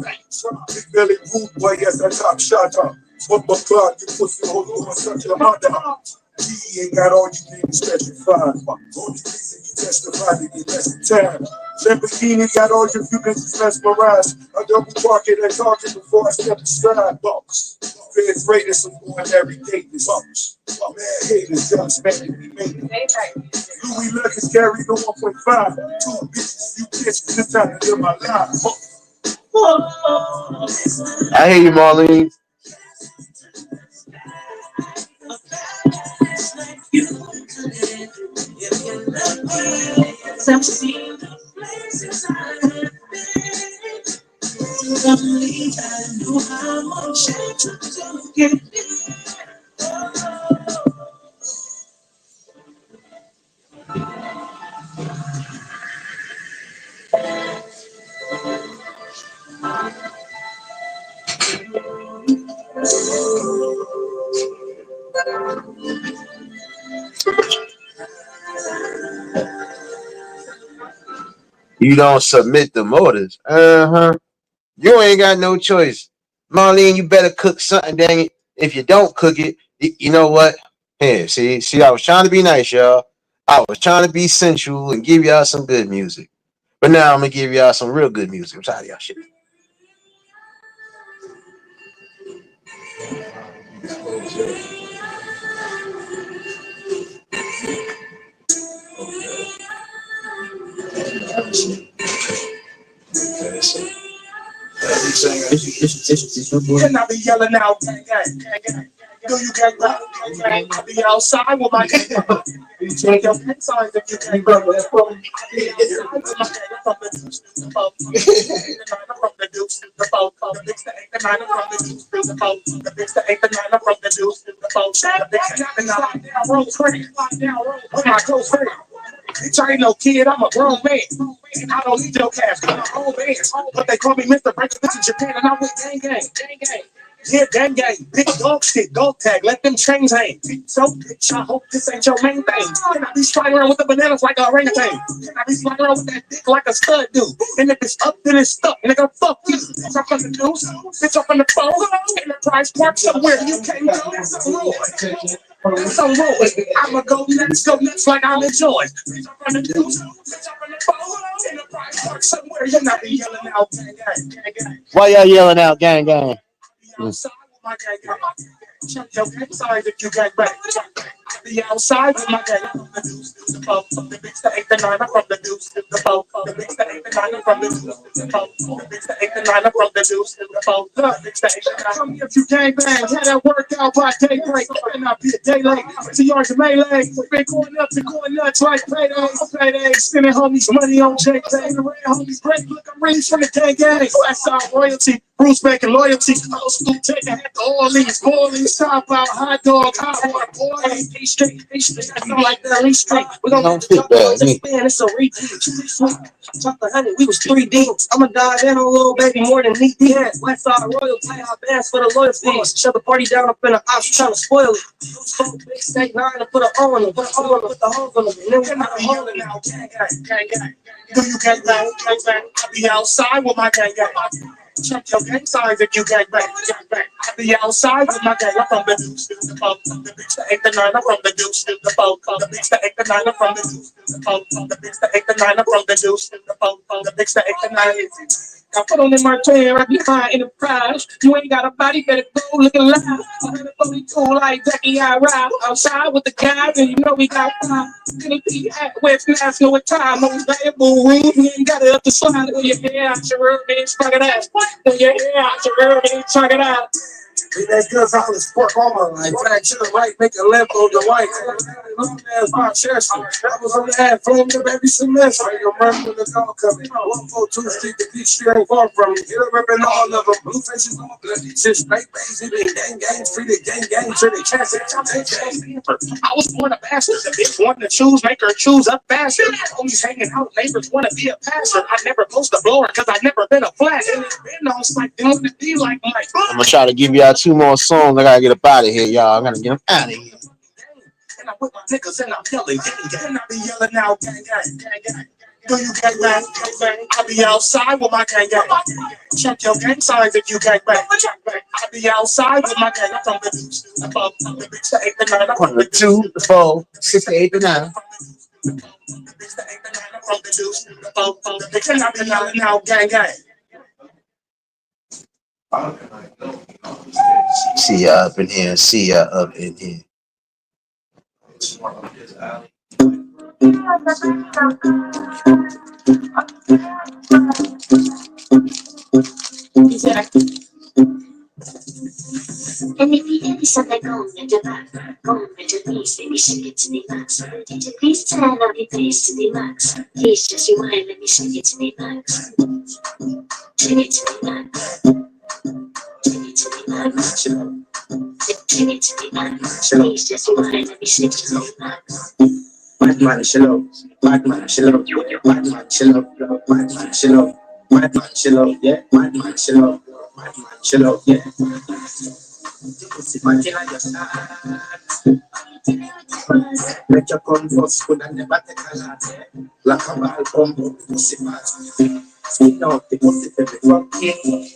Big belly rude boy, yes, I top shot up. 1 more clock, you pussy hold on such a hot dog. He ain't got all you need to special fine. Only reason you Testify to get less time. Lamborghini got all your few bitches mesmerized. I double park it and talking before I step aside. Box. Fans rated some boy every day this box. Man, haters, young spanking, we made it. Louis Luckers carry the 1.5. Two bitches, few bitches, this time to live my life. I hear you, Marlene. You don't submit the motives. Uh-huh. You ain't got no choice. Marlene, you better cook something, dang it. If you don't cook it, you know what? Here, see, I was trying to be nice, y'all. I was trying to be sensual and give y'all some good music. But now I'm gonna give y'all some real good music. I'm tired of y'all shit. And I be yelling out, gang, gang, gang, gang. Do you gang bang? I be outside with my gang. You change your gang signs if you gang bang. I be outside with my gang. From the deuce to the boat. From the deuce to the boat. The big to 8 to 9 from the deuce to the boat. The big to 8 to 9 from the deuce to the boat. The big to 8 to 9 roll credit. On my close friend. Bitch, I ain't no kid, I'm a grown man. I don't need your cash, I'm a home man. But they call me Mr. Breaker, bitch in Japan, and I'm with gang gang. Gang gang. Yeah, gang gang. Big dog shit, dog tag, let them chains hang. So, bitch, I hope this ain't your main thing. And I be sliding around with the bananas like a orangutan. And I be sliding around with that dick like a stud dude. And if it's up, then it's stuck. Nigga, fuck you. Bitch, I'm from the deuce. Bitch, up in the phone. Enterprise Park somewhere you can't go. That's a rule. That's a rule. I'ma go nuts like I'm enjoying. Bitch, I'm from the deuce. Bitch, I'm from the phone. Enterprise Park somewhere. You're not be yelling out, gang, gang, gang, gang. Why y'all yelling out, gang, gang? Outside with my gang, gang. Check your gang signs if you gang back. I be outside with my gang. I'm from the deuce to the boat. From the big to 8 to 9, I'm from the deuce to the boat. The big to 8 to 9, I'm from the deuce to the boat. The big to 8 to 9, I'm from the deuce to the boat. The big to 8 to 9. Come here if you gang bang. Had that workout by daybreak. And I'll be a day late. To yards of melee. Been going up and going nuts like paydays. Spending homies money on J Pay. The red homies break. Look, I'm ready for the gang gang. That's our royalty. Bruce making loyalty. Old school taking at the Orleans. Top out hot dog. Hot water boy. Hey, straight. I feel like the Lee Street. We're gonna Don't fit bad. man, it's a repeat. Talk the honey, we was 3D. I'ma dive in on a little baby more than knee deep. West side royalty, I bands for the loyalty. Shut the party down up in the house, trying to spoil it. Smoke big steak 9 to put a on them, put the holes on them. And then we're not holding now. Gang, gang, gang. Do you gang bang? Gang bang. I be outside with my gang gang. Check your gang signs if you gang bang. Gang bang. I be outside with my gang. I'm from the deuce to the boat. The bitch to 8 to 9, I'm from the deuce to the boat. The bitch to 8 to 9, I'm from the deuce to the boat. The bitch to 8 to 9, I'm from the deuce to the boat. The bitch to 8 to 9. I put on in my chair right behind Enterprise. You ain't got a body, better go looking loud. I'm gonna be cool like Becky. I ride outside with the guys, and you know we got time. Gonna be at West National with time. On bamboo room, you ain't got it up the slide. Throw your hair out your room, bitch, fuck it out. Throw your hair out your room, bitch, fuck it out. That girl's all this pork all my life. Back to the right, make a left on the white. Long ass my chest. I was on the half floor of every semester. You remember the call coming. 142 Street, the beach street ain't far from me. You remember all of them. Blue faces on bloody shit. Straight baby, gang, free the gang, to the cash. I was born a bastard. The bitch wanted to choose, make her choose up faster. Homies hanging out, neighbors want to be a pastor. I never post a blower because I never been a flat. And it's been on like they want to be like Mike. I'm gonna try to give y'all 2 more songs. I gotta get up out of here, y'all. I gotta get them out of here. And I'm with my niggas and I'm yelling, gang. And I be yelling out, gang, gang, gang, gang. Do you gang bang? Gang bang. I be outside with my gang gang. Check your gang signs if you gang bang. I be outside with my gang. I'm from the deuce to the boat. The bitch to 8 to 9. I'm From the 2, the 4, 6 to 8 to 9. Now, gang, gang. See ya up in here. See ya up in here. And if you hear something going in the back, going into these, then you should get to the max. DJ, please turn up your face to the max. Please just rewind, let me shake it to the max. Shake it to the max. Shake it to the max. Shake it to the max. Please just rewind, let me shake it to the max. Bad man, chill out. Bad man, chill out. Bad man, chill out. Bad man, chill out. Bad man, chill out. Yeah. Bad man, chill out. Bad man, chill out. Yeah. Pussy party like your start. Make your come first, good and never take a lot. Like a ball come up, pussy party. Skin out the pussy for the fucking.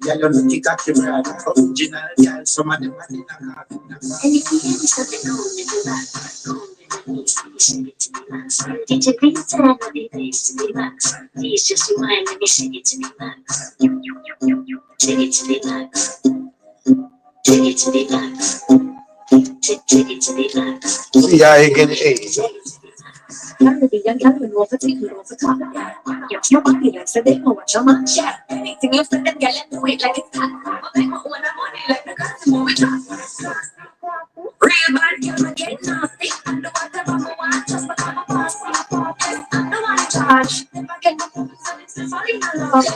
Yeah, you're looking at your brother. Original girl, some of them are in a car. And if you hear something going in the back, going in the knees, let me shake it to the max. DJ, please turn up the bass to the max. Please just rewind, let me shake it to the max. Shake it to the max. Shake it to the max. Shake it to the max. See ya again. Hey. Caribbean young girl with over the you over top. Your body like so they know what your man share. Anything you say, them girl and do it like it's hot. But they want one money like the guys move it up. Real bad girl get nasty. I do whatever I want just become a boss. I don't want to charge. If I get my focus on it, it's falling in love.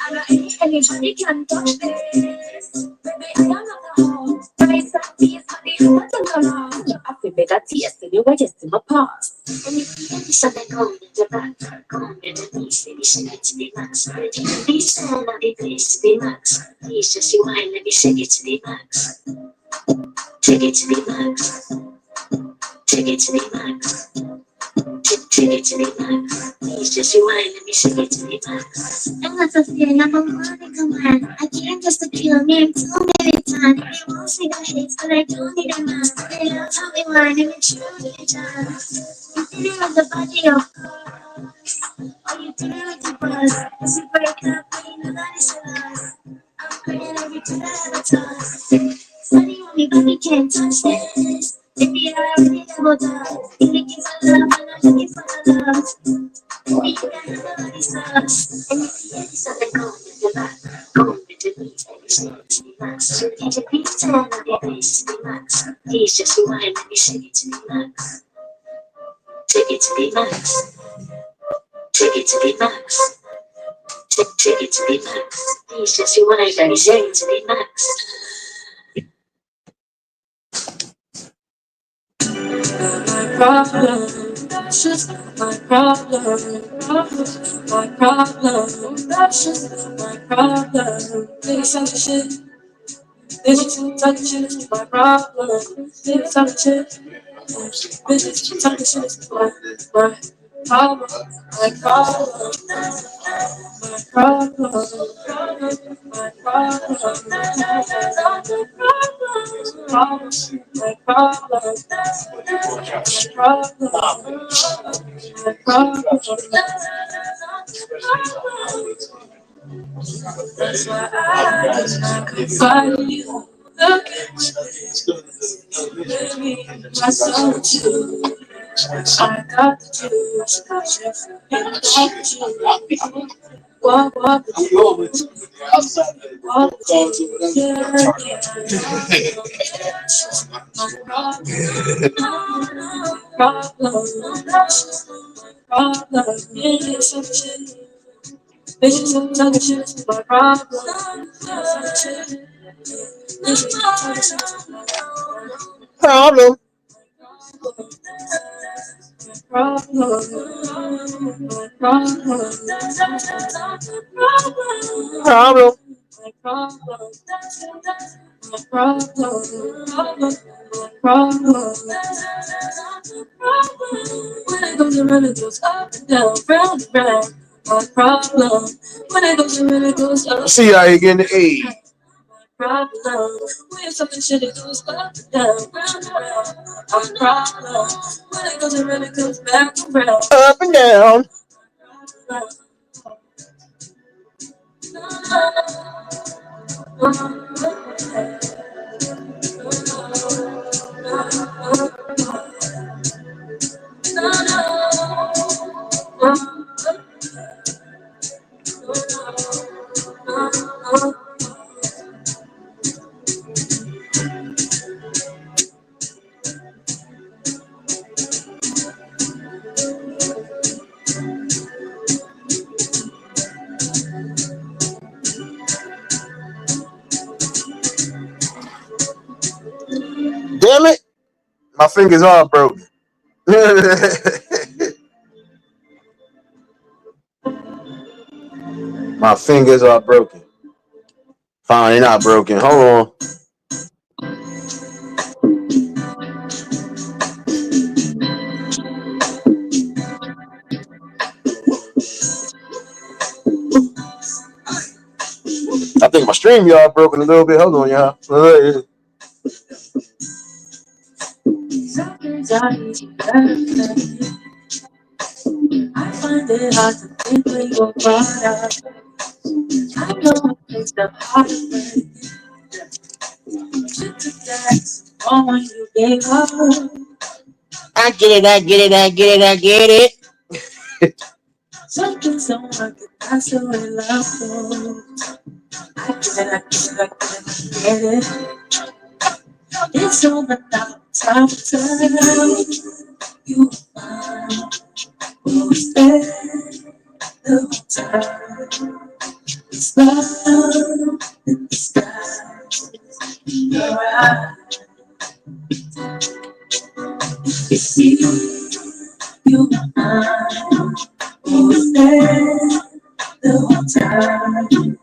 I know anybody can touch this. Baby, I am not the home. Price that piece, honey, what's in the law? I feel better taste than you were just in my past. And if you get something going in the back, going in the knees, let me shake it to the max. Please turn up the place to the max. Please just rewind, let me shake it to the max. Shake it to the max. Shake it to the max. Shake it to the max. Please just rewind, let me shake it to the max. I'm not a feeling, I'm a money command. I can't just kill me too many times. They won't see the hits, but I don't need a mask. They love how we whine and it's truly a job. You did it with the body of course. Or you did it with the buzz. As you break up, but you know that it's a loss. I'm praying every time I have a toss. Sunny on me, but we can't touch this. Baby, I already double done. You're looking for love, and I'm looking for the love. Baby, you got nobody sauce. And if you hear something going in the back, going with the beat, let me shake it to the max. DJ, please turn up your bass to the max. Please just rewind, let me shake it to the max. Shake it to the max. Shake it to the max. Shake it to the max. Please just rewind, let me shake it to the max. My problem, that's just my problem. My problem, that's just my problem. Niggas talking shit, bitches talking shit is my problem. Niggas talking shit, bitches talking shit is my problem. My problem, my problem, my problem, my problem, that's why I could find you. Look at you, baby, my solitude. I got the juice, got you, and got you. Walk with you, walk with you, yeah, yeah. Problem, yeah, some shit. Bitches talking shit is my problem. Some shit. Bitches talking shit is my Problem. Problem. When it goes around, it goes up and down, round and round. My problem. When it goes around, it goes up. See ya again. Hey. problem. When something shitty goes up and down, round and round, I'm a problem. When it goes, it really comes back around. Up and down. Damn it. My fingers are broken. My fingers are broken. Fine, they're not broken. Hold on. I think my stream y'all broken a little bit. Hold on, y'all. Sometimes I need you better. I find it hard to think when you're brought up. I know it takes the hard way. Shit to that, all when you gave up. I get it, I get it, I get it, I get it. Something so hard that that's the way love goes. I get it, I get it, I get it, I get it. It's over now, time to tell you mine. We'll stay the whole time. It's love in the sky. Your eyes, you see, you mine. We'll stay the whole time.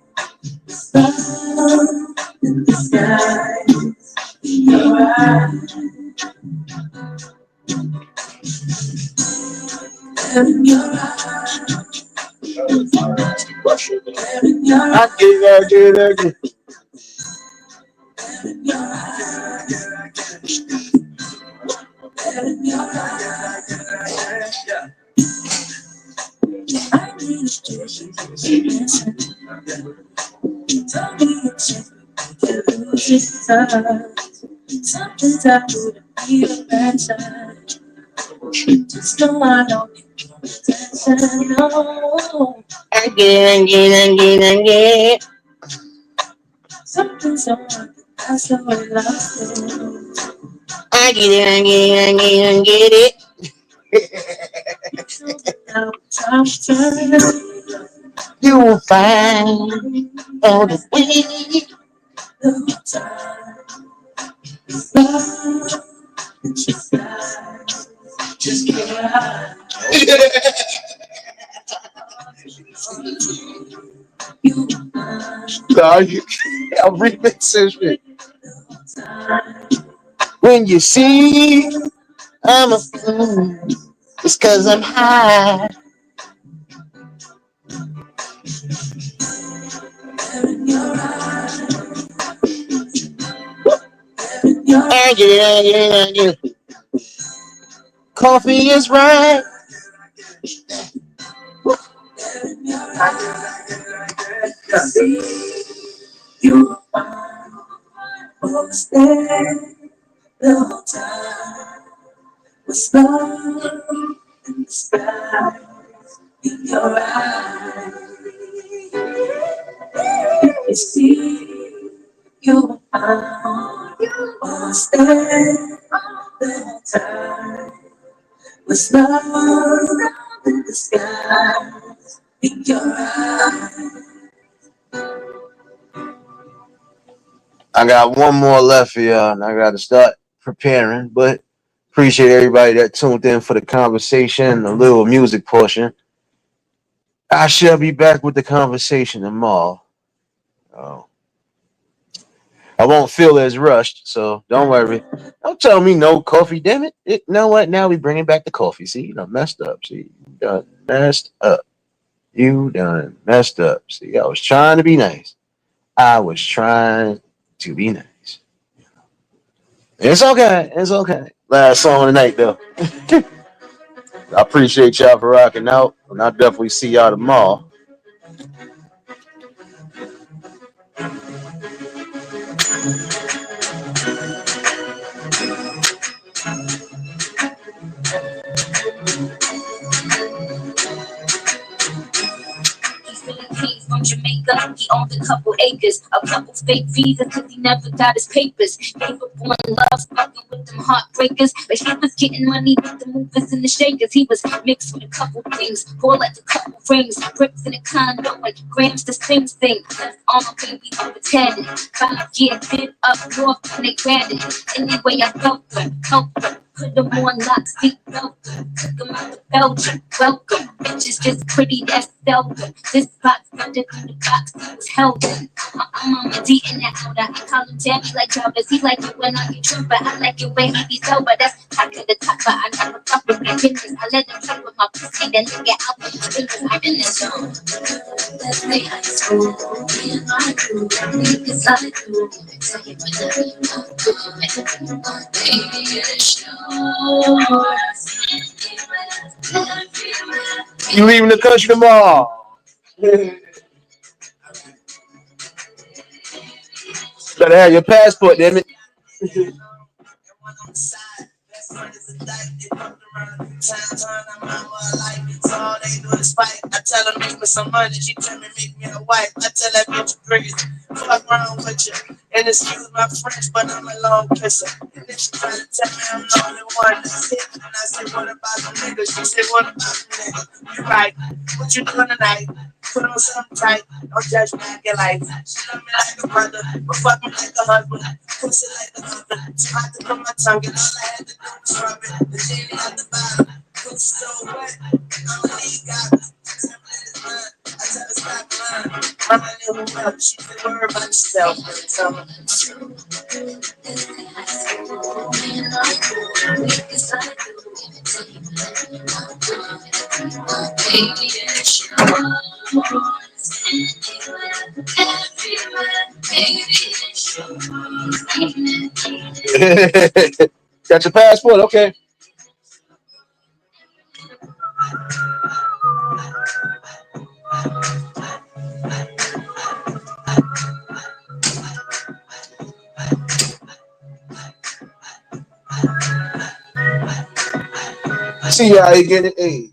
It's love in the sky. Your eyes, in your eyes, in your I eyes, get it, I get it, I get it. in your eyes. I need a station to listen. Tell me a chance to lose this time. Sometimes I wouldn't be a mention. Just know I don't need your attention. No, I get it, I get it, I get it, I get it. something so hard that that's the way love goes. I get it, I get it, I get it, I get it. So now time to turn You will find all the way. the time. Love in the sky. Just get high. You Nah, I'll remix this shit. time. When you see I'm a fool, it's cause I'm high. In your eyes, I get it, I get it, I get it. Coffee is right. you always there the whole time. With love in the sky, in your eyes. You see, you always there the whole time. With love in the sky, in your eyes. I got one more left for y'all, and I got to start preparing. But appreciate everybody that tuned in for the conversation, the little music portion. I shall be back with the conversation tomorrow. Oh, I won't feel as rushed, so don't worry. Don't tell me no coffee, damn it. You know what? Now we bringing back the coffee. See, you done messed up. See, you done messed up. You done messed up. See, I was trying to be nice. I was trying. To be nice. It's okay. It's okay. Last song of the night, though. I appreciate y'all for rocking out, and I'll definitely see y'all tomorrow. He's from Jamaica, he owned a couple acres, a couple fake visas, cause he never got his papers. Gave up on love, fucking with them heartbreakers, but he was getting money with the movers and the shakers. He was mixed with a couple things, pour like a couple rings, bricks in a condo, like grams the same thing. Left on my baby over 10, 5 years, been up north and they granted. Anyway, I helped her. Put them on lock, seat welcome. Took them out to Belgium, welcome. Bitches just pretty, that's seldom. This box better than the box he was held in. I'm on my D in that outer. I call him Tammy like Jarvis. He like it when I get drunk, but I like it when he be sober. That's top of the top, but I never fuck with my business. I let him play with my pussy, then nigga out with my fingers. I'm in the zone. That's me high school. Me and my crew, niggas I do. Tell you whenever you want to. Baby, it's yours. You leaving the country tomorrow? Better have your passport, damn it. I tell her make me some money, she tell me make me a wife. I tell that bitch crazy, fuck wrong with you. And excuse my French, but I'm a long kisser. And then she try to tell me I'm the only one that's hit. And I say, what about the niggas? She say, what about the niggas? You right, what you doing tonight? Put on something tight, don't judge me like your life. She love me like a brother, but fuck me like a husband. Pussy like a oven, too hot to put my tongue in. All I had to do was rub it, the genie at the bottom. Pussy so wet, I'ma leave God. I tell her stop lying. I'm a little up, she said worry about yourself. Tell her. Got your passport? Okay. See how you get it. Hey.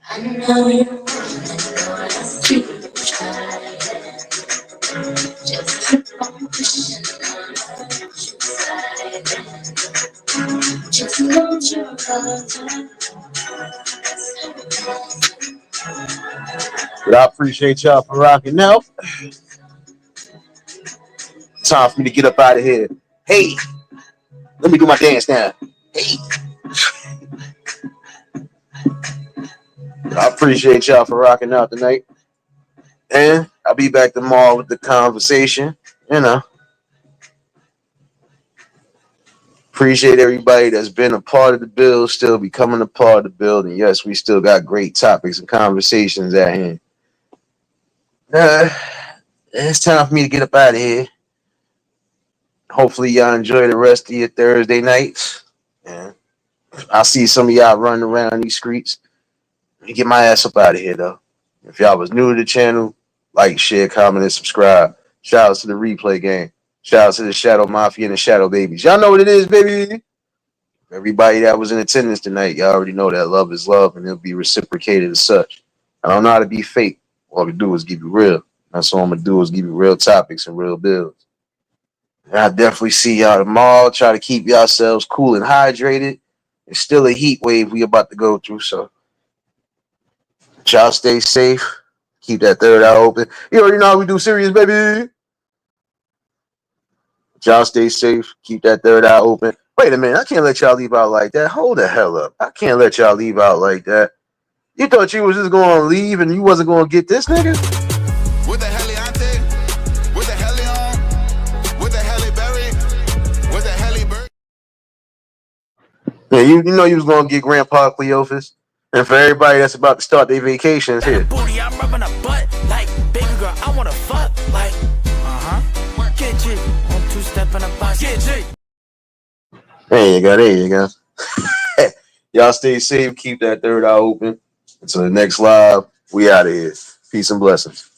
I know you wanna see me try. Just keep on pushing on the side. Just know you're But I appreciate y'all for rocking out. Time for me to get up out of here. Hey, let me do my dance now. Hey. I appreciate y'all for rocking out tonight. And I'll be back tomorrow with the conversation. You know. Appreciate everybody that's been a part of the build, still becoming a part of the build. And yes, we still got great topics and conversations at hand. It's time for me to get up out of here. Hopefully y'all enjoy the rest of your Thursday nights. Yeah. I'll see some of y'all running around these streets. Let me get my ass up out of here, though. If y'all was new to the channel, like, share, comment, and subscribe. Shout out to the replay game. Shout out to the Shadow Mafia and the Shadow Babies. Y'all know what it is, baby. Everybody that was in attendance tonight, y'all already know that love is love, and it'll be reciprocated as such. I don't know how to be fake. All we do is give you real. That's all I'm going to do is give you real topics and real builds. And I'll definitely see y'all tomorrow. Try to keep yourselves cool and hydrated. It's still a heat wave we about to go through, so y'all stay safe. Keep that third eye open. You already know how we do serious, baby. Y'all stay safe. Keep that third eye open. Wait a minute. I can't let y'all leave out like that. Hold the hell up. I can't let y'all leave out like that. You thought you was just going to leave and you wasn't going to get this nigga? What the hell Ante? What the hell on? What the hell Berry? What the hell Berry? Yeah, you know you was going to get Grandpa Cleophas. And for everybody that's about to start their vacations here. Booty, I'm rubbing a butt. wanna fuck like, get G. On two-step in a box, get G. There you go. There you go. Y'all stay safe. Keep that third eye open. Until the next live, we out of here. Peace and blessings.